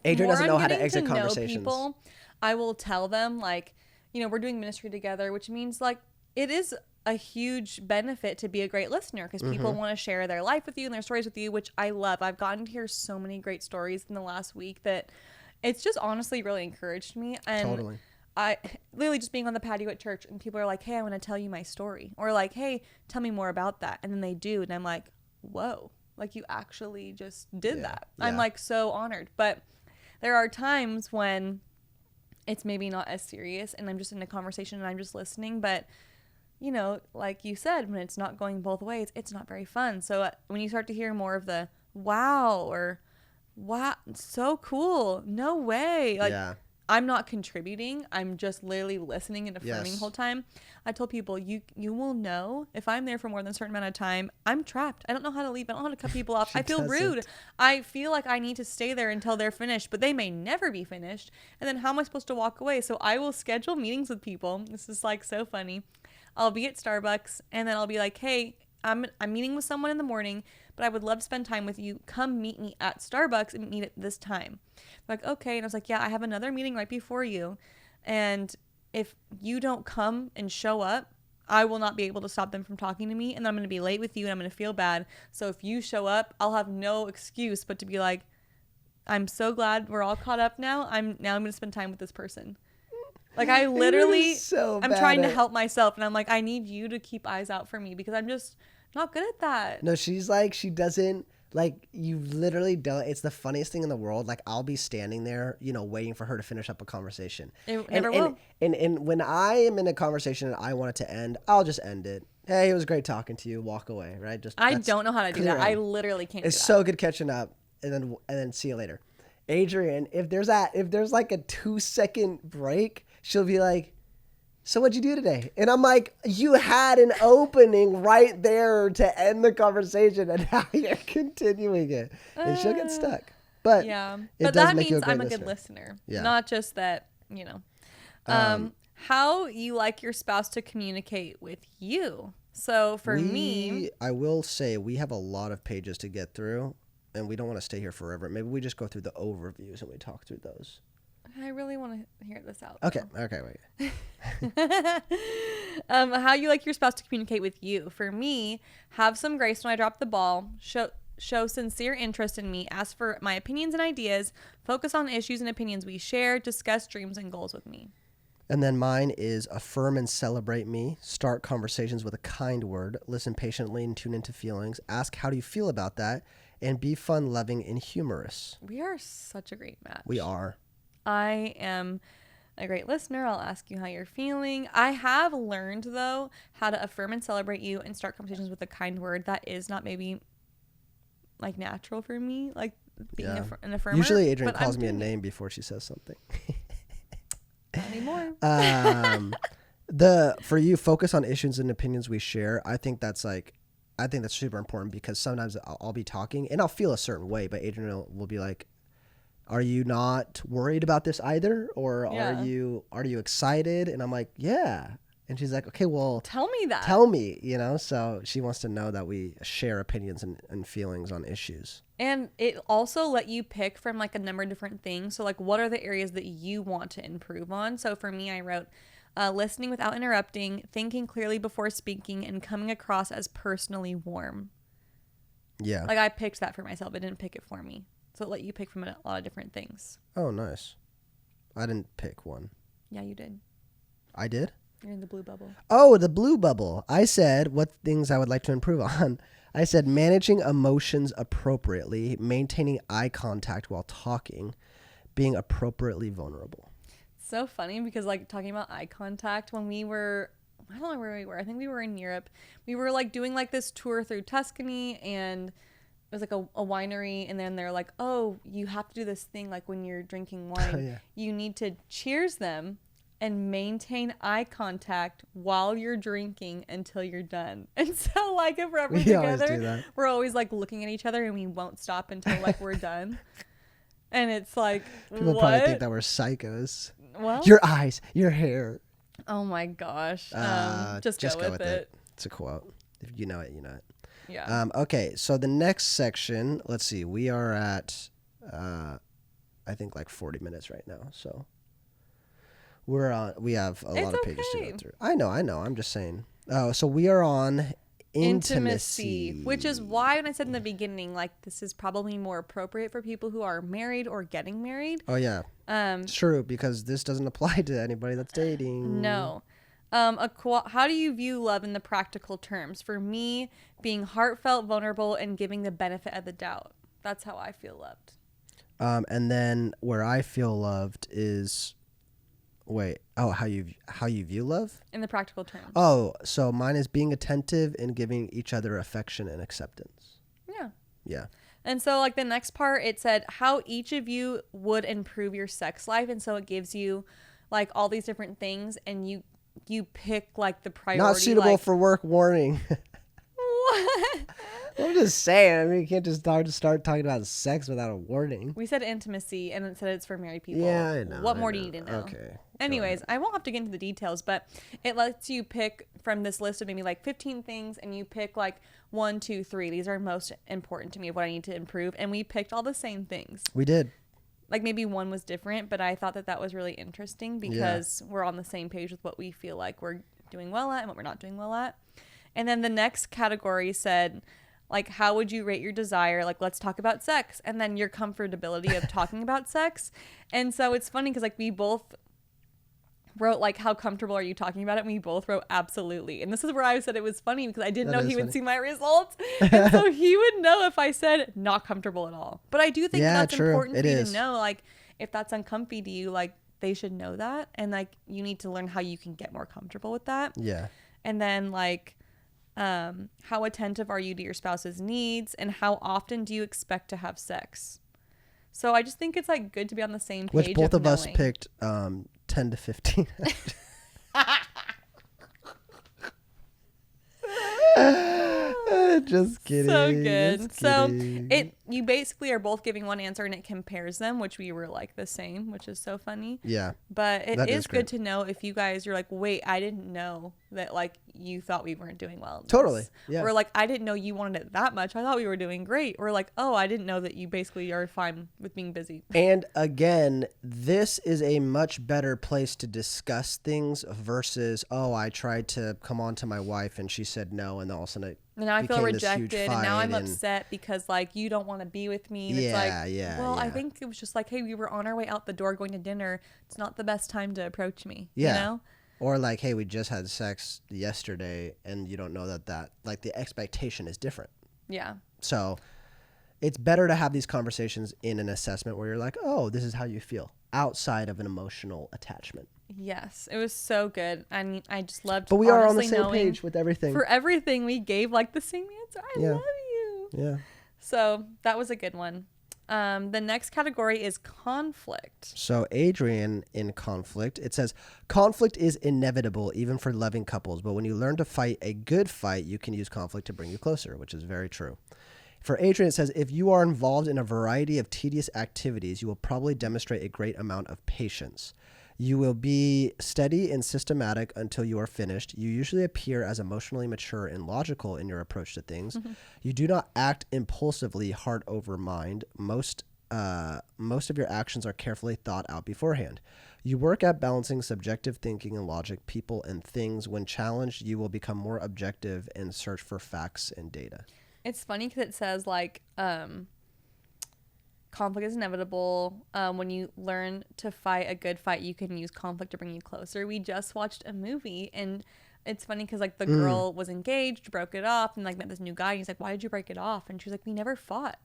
Adrian doesn't know how to getting exit know conversations. people, I will tell them like, you know, we're doing ministry together, which means like it is a huge benefit to be a great listener because people want to share their life with you and their stories with you, which I love. I've gotten to hear so many great stories in the last week that it's just honestly really encouraged me. And Totally. I literally just being on the patio at church and people are like, hey, I want to tell you my story, or like, hey, tell me more about that. And then they do. And I'm like, whoa, like you actually just did that. I'm yeah. like so honored. But there are times when it's maybe not as serious and I'm just in a conversation and I'm just listening. But, you know, like you said, when it's not going both ways, it's not very fun. So when you start to hear more of the wow or wow, so cool, no way. Like, yeah. I'm not contributing. I'm just literally listening and affirming Yes. the whole time. I told people, you will know if I'm there for more than a certain amount of time, I'm trapped. I don't know how to leave. I don't know how to cut people off. I feel rude. I feel like I need to stay there until they're finished, but they may never be finished. And then how am I supposed to walk away? So I will schedule meetings with people. This is like so funny. I'll be at Starbucks and then I'll be like, hey, I'm meeting with someone in the morning, but I would love to spend time with you. Come meet me at Starbucks and meet at this time. Like, okay. And I was like, yeah, I have another meeting right before you. And if you don't come and show up, I will not be able to stop them from talking to me. And then I'm going to be late with you and I'm going to feel bad. So if you show up, I'll have no excuse but to be like, I'm so glad we're all caught up now. I'm going to spend time with this person. Like I literally, I'm trying to help myself. And I'm like, I need you to keep eyes out for me because I'm just not good at that. No, she's like, she doesn't, like, you literally don't. It's the funniest thing in the world. Like, I'll be standing there, you know, waiting for her to finish up a conversation. It never will. And when I am in a conversation and I want it to end, I'll just end it. Hey, it was great talking to you. Walk away, right? I don't know how to do that. I literally can't do that. It's so good catching up, and then see you later. Adrian, if there's like a 2-second break, she'll be like, so what'd you do today? And I'm like, you had an opening right there to end the conversation and now you're continuing it. And she'll get stuck. But yeah, it but does that make you means a great I'm a listener. good listener. Yeah. Not just that, you know. How you like your spouse to communicate with you. So for me, I will say we have a lot of pages to get through and we don't want to stay here forever. Maybe we just go through the overviews and we talk through those. I really want to hear this out. Okay, wait. How you like your spouse to communicate with you. For me, have some grace when I drop the ball. show sincere interest in me, ask for my opinions and ideas, focus on issues and opinions we share, discuss dreams and goals with me. And then mine is affirm and celebrate me, start conversations with a kind word, listen patiently and tune into feelings, ask how do you feel about that, and be fun, loving, and humorous. We are such a great match. We are. I am a great listener. I'll ask you how you're feeling. I have learned, though, how to affirm and celebrate you and start conversations with a kind word. That is not maybe like natural for me, like being an affirmer. Usually Adrian but calls I'm me a doing it. name before she says something. Not anymore. For you, focus on issues and opinions we share. I think that's super important because sometimes I'll be talking and I'll feel a certain way, but Adrian will be like, are you not worried about this either? Or Yeah. are you excited? And I'm like, yeah. And she's like, okay, well, Tell me that. tell me, so she wants to know that we share opinions and feelings on issues. And it also let you pick from like a number of different things. So like, what are the areas that you want to improve on? So for me, I wrote listening without interrupting, thinking clearly before speaking, and coming across as personally warm. Yeah. Like I picked that for myself. It didn't pick it for me. So it let you pick from a lot of different things. Oh, nice. I didn't pick one. Yeah, you did. I did? You're in the blue bubble. Oh, the blue bubble. I said what things I would like to improve on. I said managing emotions appropriately, maintaining eye contact while talking, being appropriately vulnerable. So funny because like talking about eye contact when we were, I don't know where we were. I think we were in Europe. We were like doing like this tour through Tuscany and it was like a winery. And then they're like, oh, you have to do this thing. Like when you're drinking wine, Oh, yeah. you need to cheers them and maintain eye contact while you're drinking until you're done. And so like if we're ever We always do together, that. we're always like looking at each other and we won't stop until like we're done. And it's like, People what? probably think that we're psychos. Well, Your eyes, your hair. oh my gosh. Just go with it. It's a quote. If you know it, you know it. Yeah. Okay, so the next section, let's see. We are at, I think, like 40 minutes right now. So we have a lot of pages to okay. go through. I know. I'm just saying. Oh, so we are on intimacy. Which is why when I said in the beginning, like this is probably more appropriate for people who are married or getting married. Oh, yeah. It's true, because this doesn't apply to anybody that's dating. No. How do you view love in the practical terms? For me, being heartfelt, vulnerable, and giving the benefit of the doubt. That's how I feel loved. And then where I feel loved is, how you view love? In the practical terms. Oh, so mine is being attentive and giving each other affection and acceptance. Yeah. Yeah. And so like the next part, it said how each of you would improve your sex life. And so it gives you like all these different things and you pick like the priority. Not suitable like, for work, warning. what? I'm just saying. I mean, you can't just start talking about sex without a warning. We said intimacy and it said it's for married people. Yeah, I know. What I more do know. you need to know? Okay. Anyways, I won't have to get into the details, but it lets you pick from this list of maybe like 15 things and you pick like 1, 2, 3. These are most important to me of what I need to improve. And we picked all the same things. We did. Like maybe one was different, but I thought that was really interesting because we're on the same page with what we feel like we're doing well at and what we're not doing well at. And then the next category said, like, how would you rate your desire? Like, let's talk about sex. And then your comfortability of talking about sex. And so it's funny because, like, we both wrote, like, how comfortable are you talking about it? And we both wrote absolutely. And this is where I said it was funny because I didn't know he would see my results. And so he would know if I said not comfortable at all. But I do think that's true. important It for you is. to know, like, if that's uncomfy to you, like, they should know that. And, like, you need to learn how you can get more comfortable with that. Yeah. And then, like, how attentive are you to your spouse's needs and how often do you expect to have sex? So I just think it's like good to be on the same page. Which both of us knowing. picked 10 to 15. Just kidding. So good. Just So kidding. you basically are both giving one answer and it compares them, which we were like the same, which is so funny. Yeah. But it That is is good great. to know if you guys are like, wait, I didn't know that like you thought we weren't doing well. in this. Totally. Yeah. Or like, I didn't know you wanted it that much. I thought we were doing great. Or like, oh, I didn't know that you basically are fine with being busy. And again, this is a much better place to discuss things versus, oh, I tried to come on to my wife and she said no, and all of a sudden And now I feel became this huge rejected, and now I'm fight, and upset because like you don't want to be with me. And it's yeah, like, yeah, well, I yeah. think it was just like, hey, we were on our way out the door going to dinner. It's not the best time to approach me. Yeah. You know? Or like, hey, we just had sex yesterday, and you don't know that like the expectation is different. Yeah. So it's better to have these conversations in an assessment where you're like, oh, this is how you feel outside of an emotional attachment. Yes, it was so good. I mean, I just loved. But we are on the honestly same knowing page with everything. For everything, we gave like the same answer. I Yeah. love you. Yeah. So that was a good one. The next category is conflict. So Adrian in conflict, it says conflict is inevitable even for loving couples, but when you learn to fight a good fight, you can use conflict to bring you closer, which is very true. For Adrian, it says if you are involved in a variety of tedious activities, you will probably demonstrate a great amount of patience. You will be steady and systematic until you are finished. You usually appear as emotionally mature and logical in your approach to things. You do not act impulsively, heart over mind. Most of your actions are carefully thought out beforehand. You work at balancing subjective thinking and logic, people and things. When challenged, you will become more objective and search for facts and data. It's funny because it says like conflict is inevitable. When you learn to fight a good fight, you can use conflict to bring you closer. We just watched a movie, and it's funny because like the girl was engaged, broke it off, and like met this new guy. And he's like, "Why did you break it off?" And she's like, "We never fought."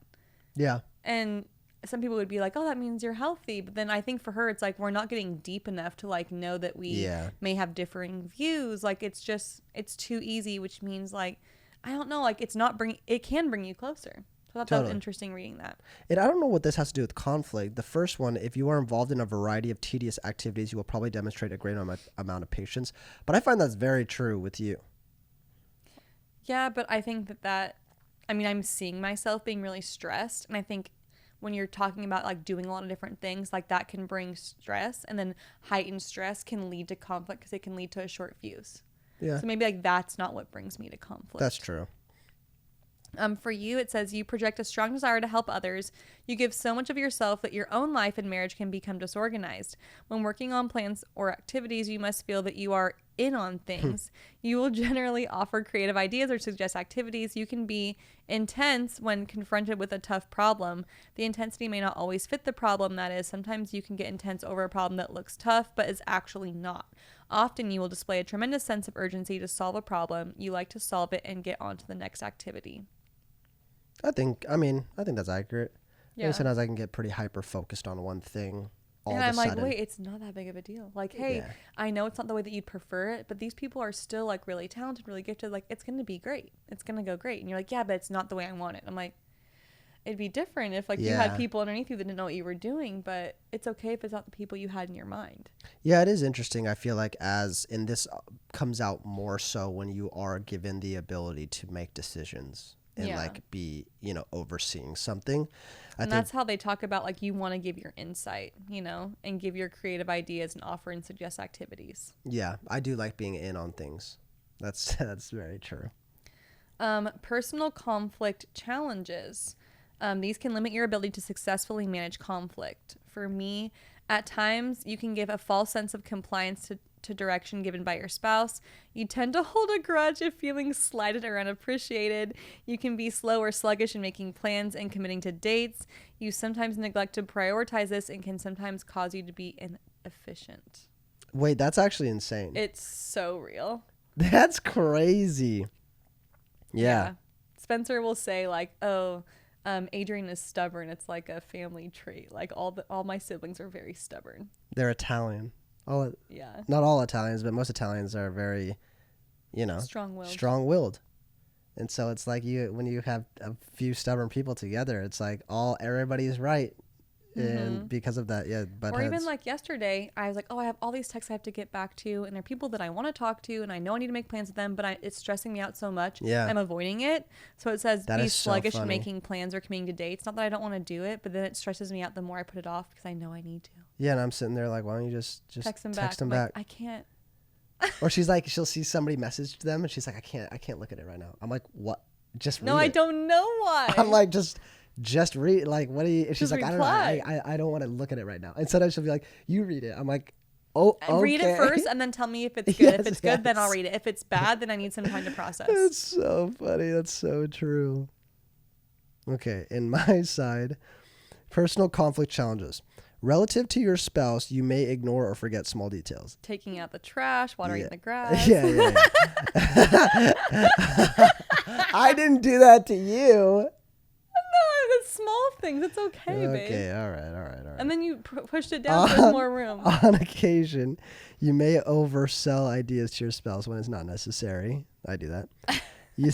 Yeah. And some people would be like, "Oh, that means you're healthy." But then I think for her, it's like we're not getting deep enough to like know that we may have differing views. Like it's too easy, which means like I don't know, like it can bring you closer. So I thought that was interesting reading that. And I don't know what this has to do with conflict. The first one, if you are involved in a variety of tedious activities, you will probably demonstrate a great amount of patience. But I find that's very true with you. Yeah, but I think I'm seeing myself being really stressed. And I think when you're talking about like doing a lot of different things, like that can bring stress. And then heightened stress can lead to conflict because it can lead to a short fuse. Yeah. So maybe like that's not what brings me to conflict. That's true. For you, it says you project a strong desire to help others. You give so much of yourself that your own life and marriage can become disorganized. When working on plans or activities, you must feel that you are in on things. You will generally offer creative ideas or suggest activities. You can be intense when confronted with a tough problem. The intensity may not always fit the problem. That is, sometimes you can get intense over a problem that looks tough, but is actually not. Often you will display a tremendous sense of urgency to solve a problem. You like to solve it and get on to the next activity. I think that's accurate. Yeah. Maybe sometimes I can get pretty hyper focused on one thing all and of a I'm sudden. like, wait, it's not that big of a deal. Like, hey, Yeah. I know it's not the way that you'd prefer it, but these people are still like really talented, really gifted. Like, it's going to be great. It's going to go great. And you're like, yeah, but it's not the way I want it. I'm like, it'd be different if like you had people underneath you that didn't know what you were doing, but it's okay if it's not the people you had in your mind. Yeah, it is interesting. I feel like this comes out more so when you are given the ability to make decisions and like be, overseeing something. And that's how they talk about like you want to give your insight, and give your creative ideas and offer and suggest activities. Yeah, I do like being in on things. That's very true. Personal conflict challenges. These can limit your ability to successfully manage conflict. For me, at times, you can give a false sense of compliance to direction given by your spouse. You tend to hold a grudge if feeling slighted or unappreciated. You can be slow or sluggish in making plans and committing to dates. You sometimes neglect to prioritize this and can sometimes cause you to be inefficient. Wait, that's actually insane. It's so real. That's crazy. Yeah. Spencer will say like, oh, Adrian is stubborn. It's like a family trait. Like all my siblings are very stubborn. They're Italian. Yeah. Not all Italians, but most Italians are very, strong-willed. And so it's like when you have a few stubborn people together, it's like everybody's right. And because of that, Even like yesterday, I was like, oh, I have all these texts I have to get back to, and they're people that I want to talk to, and I know I need to make plans with them, but it's stressing me out so much. Yeah. I'm avoiding it. So it says that be is so sluggish in funny. making plans or committing to dates. Not that I don't want to do it, but then it stresses me out the more I put it off because I know I need to. Yeah, and I'm sitting there like, why don't you just text them back? Like, I can't. Or she's like, she'll see somebody message them, and she's like, I can't look at it right now. I'm like, what? Just read No, I it. don't know why. I'm like, just read. Like, what do you? And she's Just like, reply. I don't know. I don't want to look at it right now. And sometimes she'll be like, you read it. I'm like, Oh, okay. Read it first and then tell me if it's good. If Yes, it's good, then I'll yes. read it. If it's bad, then I need some time to process. That's so funny. That's so true. Okay, in my side, personal conflict challenges. Relative to your spouse, you may ignore or forget small details. Taking out the trash, watering Yeah. the grass. Yeah. I didn't do that to you. No, it's small things. It's okay, babe. Okay, all right. And then you pushed it down so there's more room. On occasion, you may oversell ideas to your spouse when it's not necessary. I do that. You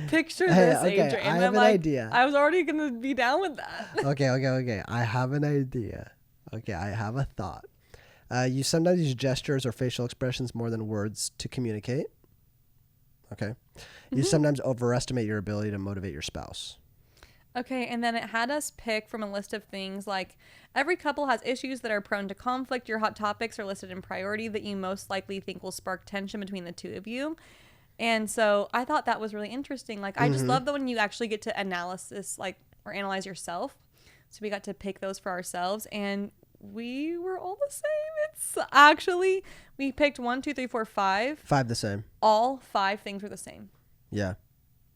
Picture Hey, this, okay, Adrian. I I'm have an like, idea. I was already going to be down with that. Okay. I have an idea. Okay, I have a thought. You sometimes use gestures or facial expressions more than words to communicate. Okay. You sometimes overestimate your ability to motivate your spouse. Okay, and then it had us pick from a list of things like every couple has issues that are prone to conflict. Your hot topics are listed in priority that you most likely think will spark tension between the two of you. And so I thought that was really interesting. Like, I just love that when you actually get to or analyze yourself. So we got to pick those for ourselves, and we were all the same. It's actually, we picked 1, 2, 3, 4, 5. 5 the same. All 5 things were the same. Yeah,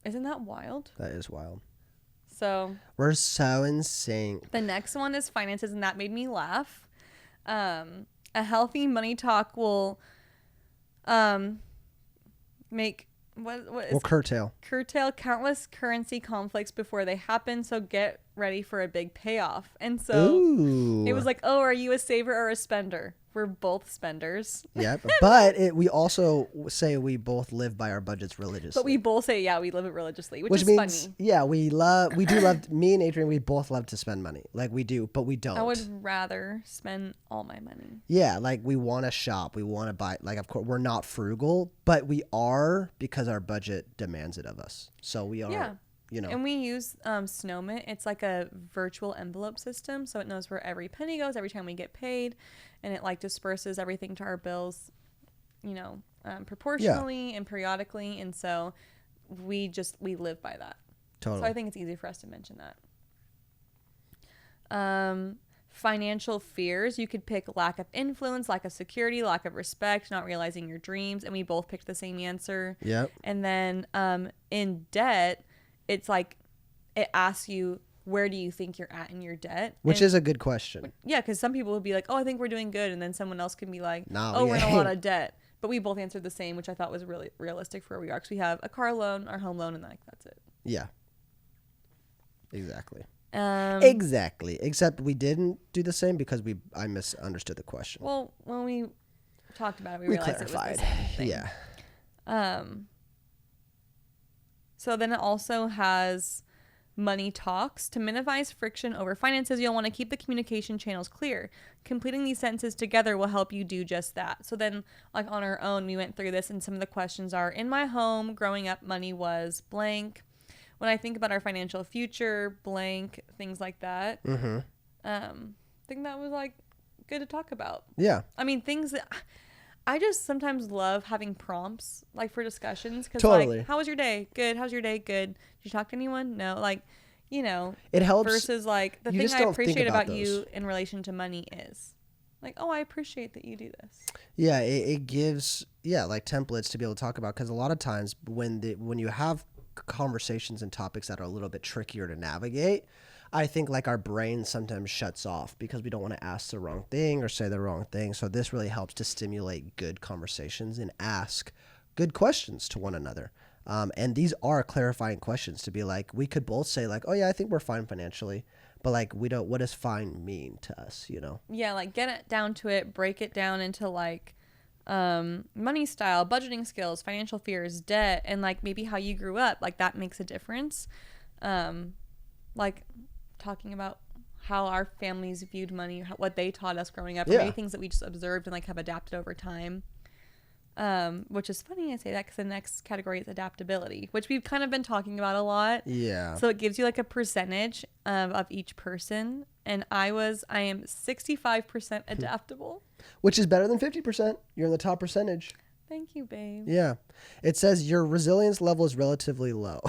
Isn't that wild? that is wild. So We're so insane. the next one is finances, and that made me laugh. A healthy money talk will make We'll curtail. curtail countless currency conflicts before they happen, so get ready for a big payoff. And so Ooh. it was like, oh, are you a saver or a spender? We're both spenders. Yep. But we also say we both live by our budgets religiously. But we both say, yeah, we live it religiously, which is means, funny. yeah, we do love, me and Adrian, we both love to spend money. Like we do, but we don't. I would rather spend all my money. Yeah, like we want to shop, we want to buy, like of course we're not frugal, but we are because our budget demands it of us. So we are, Yeah. you know. And we use Snowmint. It's like a virtual envelope system, so it knows where every penny goes every time we get paid, and it like disperses everything to our bills, proportionally and periodically. And so we live by that. Totally. So I think it's easy for us to mention that. Financial fears. You could pick lack of influence, lack of security, lack of respect, not realizing your dreams, and we both picked the same answer. Yep. And then in debt, it's like it asks you, where do you think you're at in your debt? Which is a good question. Yeah, because some people would be like, oh, I think we're doing good. And then someone else can be like, No, oh, we're in a lot yeah. of debt. But we both answered the same, which I thought was really realistic for where we are. Because we have a car loan, our home loan, and that's it. Yeah. Exactly. Um, Exactly. Except we didn't do the same because I misunderstood the question. Well, when we talked about it, we we realized clarified. it was the same thing. Yeah. So then it also has money talks. To minimize friction over finances, you'll want to keep the communication channels clear. Completing these sentences together will help you do just that. So then, like on our own, we went through this, and some of the questions are, in my home, growing up, money was blank. When I think about our financial future, blank, things like that. Mm-hmm. I think that was like good to talk about. Yeah. I mean, things that I just sometimes love having prompts like for discussions. Cause Totally. like, how was your day? Good. How's your day? Good. Did you talk to anyone? No. Like, It helps. versus like the you thing just I don't think appreciate about about you those. in relation to money is like, oh, I appreciate that you do this. Yeah, it gives like templates to be able to talk about, because a lot of times when you have conversations and topics that are a little bit trickier to navigate, I think like our brain sometimes shuts off because we don't want to ask the wrong thing or say the wrong thing. So this really helps to stimulate good conversations and ask good questions to one another. And these are clarifying questions to be like, we could both say like, oh yeah, I think we're fine financially, but like what does fine mean to us, Yeah. Like get it down to it, break it down into like, money style, budgeting skills, financial fears, debt, and like maybe how you grew up, like that makes a difference. Like talking about how our families viewed money, what they taught us growing up, or maybe things that we just observed and like have adapted over time. Which is funny I say that because the next category is adaptability, which we've kind of been talking about a lot. Yeah. So it gives you like a percentage of each person, and I am 65% adaptable. Which is better than 50%. You're in the top percentage. Thank you, babe. Yeah. It says your resilience level is relatively low.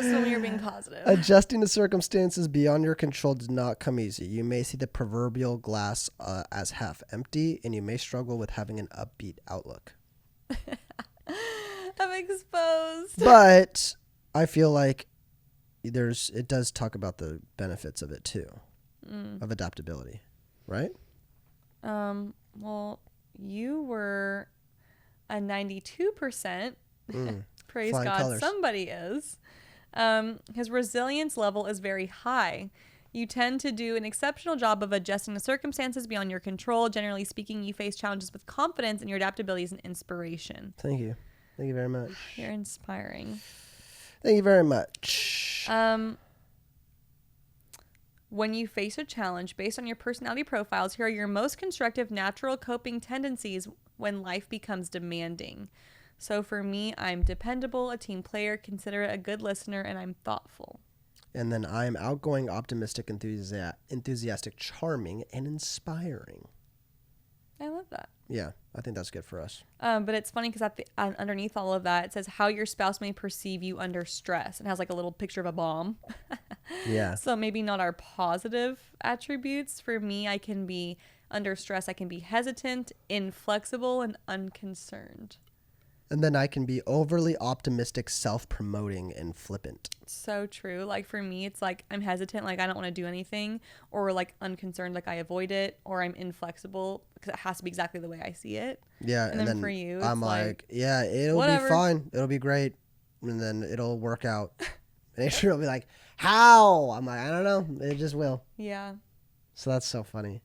Just when you're being positive. Adjusting to circumstances beyond your control does not come easy. You may see the proverbial glass as half empty, and you may struggle with having an upbeat outlook. I'm exposed. But I feel like it does talk about the benefits of it too, of adaptability, right? Well, you were a 92%. Praise Flying God, colors. somebody is. His resilience level is very high. You tend to do an exceptional job of adjusting to circumstances beyond your control. Generally speaking, you face challenges with confidence, and your adaptability is an inspiration. Thank you. Thank you very much. You're inspiring. Thank you very much. When you face a challenge based on your personality profiles, here are your most constructive natural coping tendencies when life becomes demanding. So for me, I'm dependable, a team player, considerate, a good listener, and I'm thoughtful. And then I'm outgoing, optimistic, enthusiastic, charming, and inspiring. I love that. Yeah, I think that's good for us. But it's funny because underneath all of that, it says how your spouse may perceive you under stress. And has like a little picture of a bomb. Yeah. So maybe not our positive attributes. For me, I can be under stress. I can be hesitant, inflexible, and unconcerned. And then I can be overly optimistic, self-promoting, and flippant. So true. Like for me, it's like I'm hesitant, like I don't want to do anything, or like unconcerned, like I avoid it, or I'm inflexible because it has to be exactly the way I see it. Yeah, And then for you, I'm it's like, yeah, it'll whatever. be fine. It'll be great. And then it'll work out. And Adrian will be like, how? I'm like, I don't know. It just will. Yeah. So that's so funny.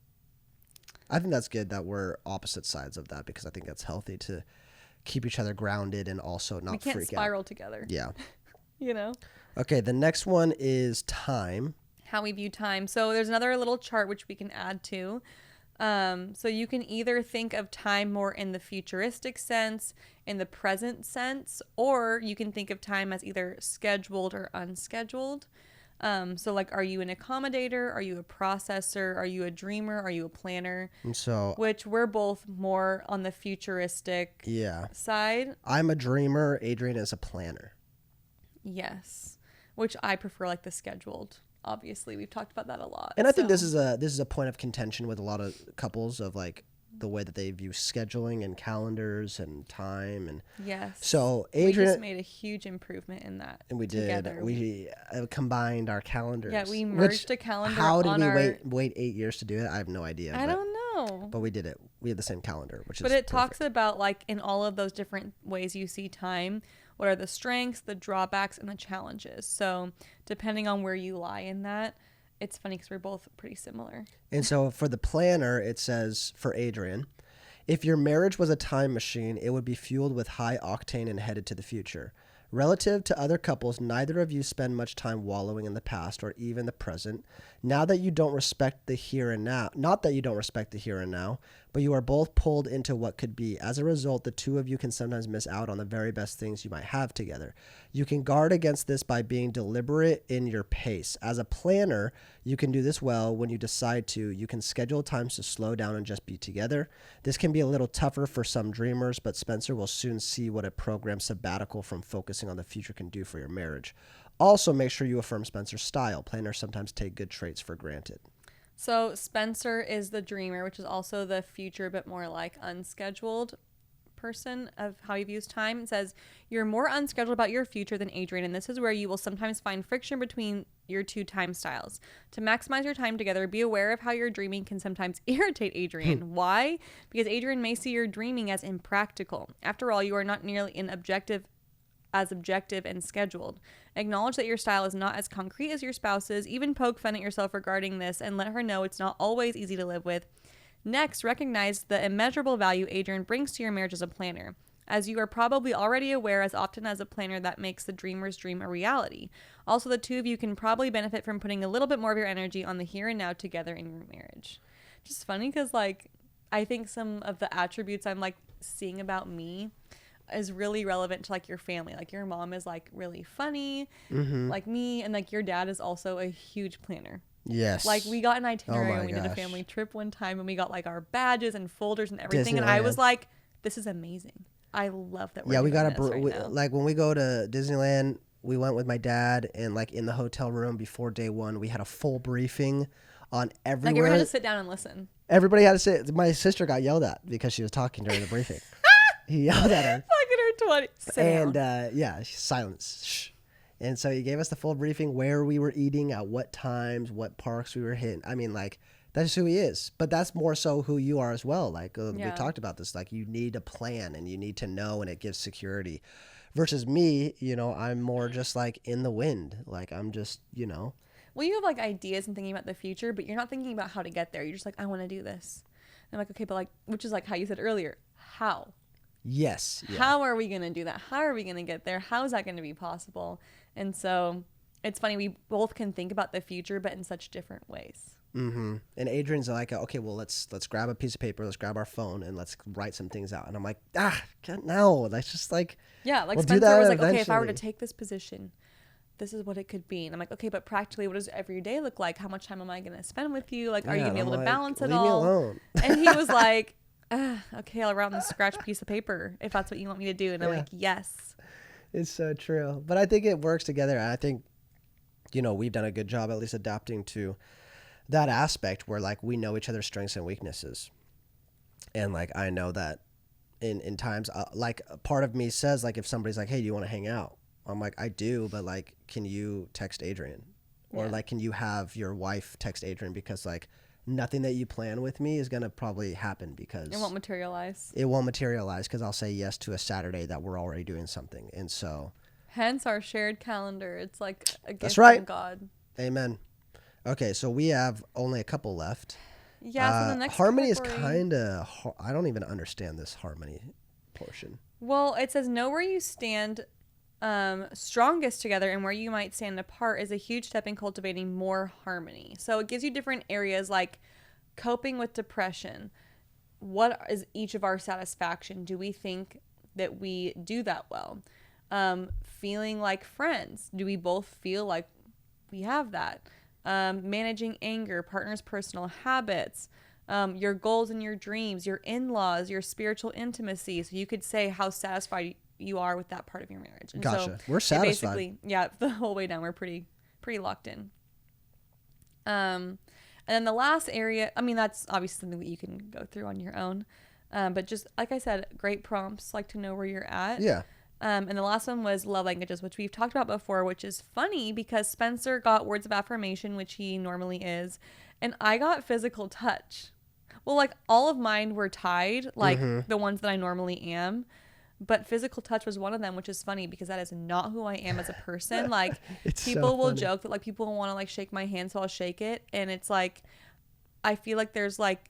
I think that's good that we're opposite sides of that because I think that's healthy to keep each other grounded and also not We can't freak spiral out. together. Yeah. You know? Okay, the next one is time. How we view time. So there's another little chart which we can add to. So you can either think of time more in the futuristic sense, in the present sense, or you can think of time as either scheduled or unscheduled. So like, are you an accommodator? Are you a processor? Are you a dreamer? Are you a planner? And so, Which we're both more on the futuristic yeah, side. I'm a dreamer. Adrian is a planner. Yes. Which I prefer like the scheduled. Obviously, we've talked about that a lot. And I think so. this is a point of contention with a lot of couples of like the way that they view scheduling and calendars and time and Yes. so we just Adrian made a huge improvement in that. and we together. did we combined our calendars. Yeah, we which- merged a calendar How did on we our... wait 8 years to do it? I have no idea. I don't know. But we did it. We had the same calendar, which But is it talks about like in all of those different ways you see time, what are the strengths, the drawbacks, and the challenges. So depending on where you lie in that, it's funny because we're both pretty similar. And so for the planner, it says for Adrian, if your marriage was a time machine, it would be fueled with high octane and headed to the future. Relative to other couples, neither of you spend much time wallowing in the past or even the present. Now that you don't respect the here and now, not that you don't respect the here and now, but you are both pulled into what could be. As a result, the two of you can sometimes miss out on the very best things you might have together. You can guard against this by being deliberate in your pace. As a planner, you can do this well when you decide to. You can schedule times to slow down and just be together. This can be a little tougher for some dreamers, but Spencer will soon see what a program sabbatical from focusing on the future can do for your marriage. Also, make sure you affirm Spencer's style. Planners sometimes take good traits for granted. So Spencer is the dreamer, which is also the future, but more like unscheduled person of how he views time. It says, you're more unscheduled about your future than Adrian, and this is where you will sometimes find friction between your two time styles. To maximize your time together, be aware of how your dreaming can sometimes irritate Adrian. Why? Because Adrian may see your dreaming as impractical. After all, you are not nearly objective and scheduled. Acknowledge that your style is not as concrete as your spouse's. Even poke fun at yourself regarding this and let her know it's not always easy to live with. Next, recognize the immeasurable value Adrian brings to your marriage as a planner. As you are probably already aware, as often as a planner, that makes the dreamer's dream a reality. Also, the two of you can probably benefit from putting a little bit more of your energy on the here and now together in your marriage. Just funny because, like, I think some of the attributes I'm, like, seeing about me is really relevant to like your family. Like your mom is like really funny, like me, and like your dad is also a huge planner. Yes. Like we got an itinerary my and we did a gosh. family trip one time and we got like our badges and folders and everything. And I was Disneyland. like, this is amazing. I love that we're Yeah, we doing got this right now. like when we go to Disneyland, we went with my dad, and like in the hotel room before day one, we had a full briefing on Like everywhere. everyone had to sit down and listen. Everybody had to sit. My sister got yelled at because she was talking during the briefing. He yelled at her. Like in her 20s. Sit And down. silence. Shh. And so he gave us the full briefing, where we were eating, at what times, what parks we were hitting. I mean, like, that's who he is. But that's more so who you are as well. Like, we talked about this. Like, you need a plan and you need to know, and it gives security. Versus me, I'm more just like in the wind. Like, I'm just, Well, you have like ideas and thinking about the future, but you're not thinking about how to get there. You're just like, I want to do this. And I'm like, okay, but like, which is like how you said earlier, how? Yes. Yeah. How are we going to do that? How are we going to get there? How is that going to be possible? And so it's funny. We both can think about the future, but in such different ways. Mm-hmm. And Adrian's like, okay, well, let's grab a piece of paper, let's grab our phone, and let's write some things out. And I'm like, no, that's just like, yeah, like we'll do Spencer that was like, okay, if I were to eventually. take this position, this is what it could be. And I'm like, okay, but practically, what does every day look like? How much time am I going to spend with you? Like, are you Yeah, going to be and able I'm to like, balance it leave me all? alone. And he was like, okay, I'll write on this scratch piece of paper if that's what you want me to do. And I'm Yeah. like, yes. It's so true. But I think it works together. And I think, we've done a good job at least adapting to that aspect where like we know each other's strengths and weaknesses. And like I know that in times like part of me says, like, if somebody's like, hey, do you want to hang out? I'm like, I do, but like, can you text Adrian? Or Yeah. like, can you have your wife text Adrian? Because like nothing that you plan with me is going to probably happen because It won't materialize. it won't materialize because I'll say yes to a Saturday that we're already doing something. And so Hence our shared calendar. It's like a gift That's right. from God. amen. Okay, so we have only a couple left. Yeah, so the next harmony category- is kind of, I don't even understand this harmony portion. Well, it says know where you stand strongest together and where you might stand apart is a huge step in cultivating more harmony. So it gives you different areas like coping with depression. What is each of our satisfaction? Do we think that we do that well? Feeling like friends. Do we both feel like we have that? Managing anger, partner's personal habits, your goals and your dreams, your in-laws, your spiritual intimacy. So you could say how satisfied you are with that part of your marriage. And Gotcha. So We're satisfied. Basically, yeah, the whole way down, we're pretty locked in. And then the last area, I mean, that's obviously something that you can go through on your own. But just like I said, great prompts, like to know where you're at. Yeah. And the last one was love languages, which we've talked about before, which is funny because Spencer got words of affirmation, which he normally is, and I got physical touch. Well, like all of mine were tied, like the ones that I normally am, but physical touch was one of them, which is funny because that is not who I am as a person. Like It's people so will funny. joke that like people want to like shake my hand, so I'll shake it, and it's like I feel like there's like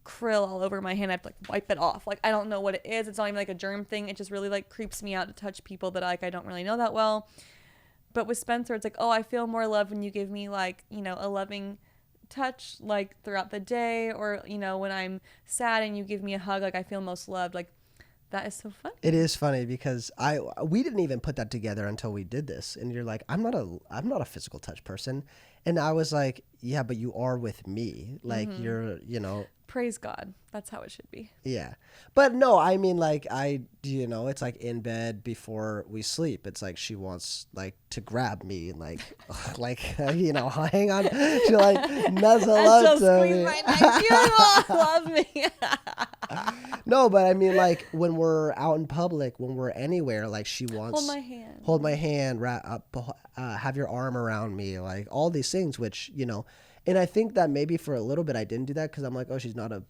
krill all over my hand. I have to like wipe it off. Like I don't know what it is. It's not even like a germ thing. It just really like creeps me out to touch people that like I don't really know that well. But with Spencer, it's like, oh, I feel more love when you give me like, a loving touch like throughout the day, or when I'm sad and you give me a hug, like I feel most loved. Like that is so funny. It is funny because we didn't even put that together until we did this. And you're like, I'm not a physical touch person. And I was like, yeah, but you are with me. Like you're, Praise God. That's how it should be. yeah. But no, I mean, like it's like in bed before we sleep. It's like she wants like to grab me and like, hang on. She like nuzzle up to me. You love me. No, but I mean, like when we're out in public, when we're anywhere, like she wants Hold my hand. wrap up, have your arm around me, like all these things, which and I think that maybe for a little bit I didn't do that because I'm like, oh, she's not a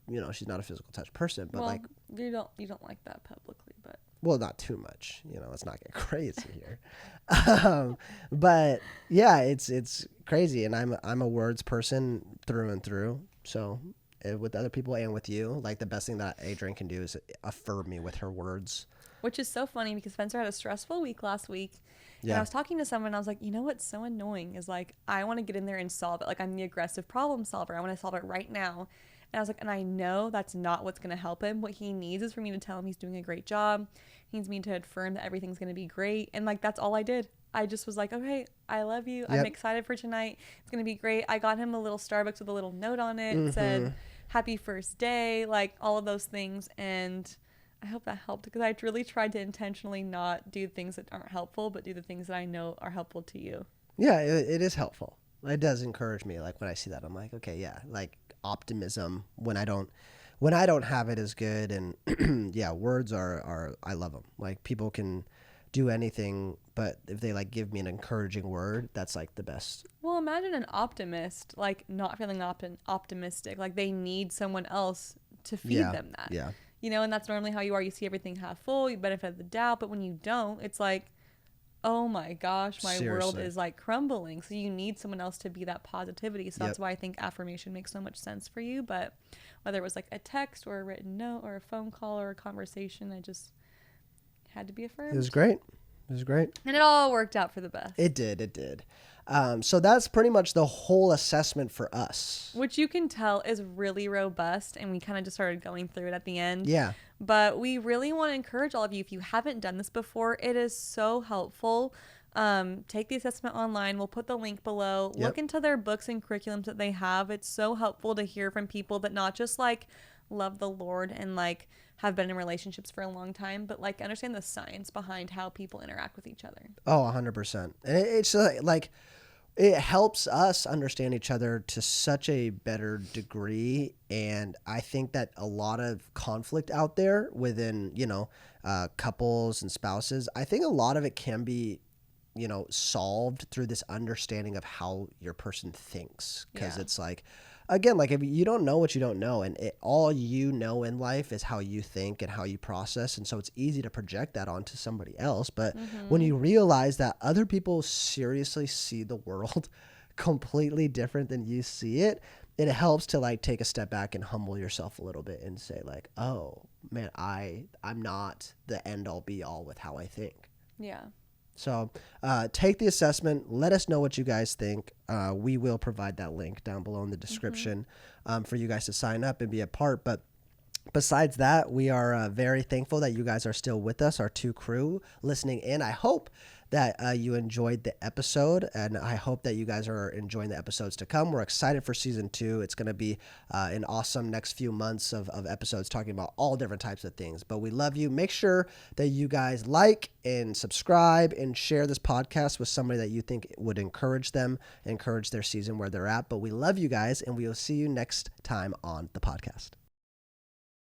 physical touch person, but Well, like, you don't like that publicly, but well, not too much, let's not get crazy here. But yeah, it's crazy, and I'm a words person through and through, so. With other people and with you, like the best thing that Adrian can do is affirm me with her words. which is so funny because Spencer had a stressful week last week. And Yeah. I was talking to someone, I was like, what's so annoying is like, I want to get in there and solve it. Like, I'm the aggressive problem solver. I want to solve it right now. And I was like, and I know that's not what's going to help him. What he needs is for me to tell him he's doing a great job. He needs me to affirm that everything's going to be great. And like, that's all I did. I just was like, okay, I love you. I'm Yep. excited for tonight. It's going to be great. I got him a little Starbucks with a little note on it. It said, happy first day, like all of those things. And I hope that helped, because I really tried to intentionally not do things that aren't helpful, but do the things that I know are helpful to you. Yeah, it is helpful. It does encourage me. Like when I see that, I'm like, okay, yeah, like optimism when I don't have it is good. And yeah, words are I love them. Like people can do anything, but if they like give me an encouraging word, that's like the best. Well, imagine an optimist, like not feeling optimistic. Like they need someone else to feed Yeah, them that. yeah, You know, and that's normally how you are. You see everything half full, you benefit of the doubt, but when you don't, it's like, oh my gosh, my world Seriously. is like crumbling. So you need someone else to be that positivity. So that's Yep. why I think affirmation makes so much sense for you. But whether it was like a text or a written note or a phone call or a conversation, I just had to be It affirmed. was great. It was great. And it all worked out for the best. It did. It did. So that's pretty much the whole assessment for us. Which you can tell is really robust, and we kind of just started going through it at the end. Yeah. But we really want to encourage all of you, if you haven't done this before, it is so helpful. Take the assessment online. We'll put the link below. Yep. Look into their books and curriculums that they have. It's so helpful to hear from people that not just like love the Lord and like have been in relationships for a long time, but like understand the science behind how people interact with each other. Oh, 100%. And it's like it helps us understand each other to such a better degree. And I think that a lot of conflict out there within, couples and spouses, I think a lot of it can be, solved through this understanding of how your person thinks. Because Yeah. it's like, again, like if you don't know what you don't know, and all you know in life is how you think and how you process. And so it's easy to project that onto somebody else. But when you realize that other people seriously see the world completely different than you see it, it helps to like take a step back and humble yourself a little bit and say like, oh man, I'm not the end all be all with how I think. Yeah. So take the assessment. Let us know what you guys think. We will provide that link down below in the description for you guys to sign up and be a part. But besides that, we are very thankful that you guys are still with us, our two crew listening in. I hope that you enjoyed the episode, and I hope that you guys are enjoying the episodes to come. We're excited for season 2. It's going to be an awesome next few months of episodes talking about all different types of things. But we love you. Make sure that you guys like and subscribe and share this podcast with somebody that you think would encourage them, encourage their season where they're at. But we love you guys, and we will see you next time on the podcast.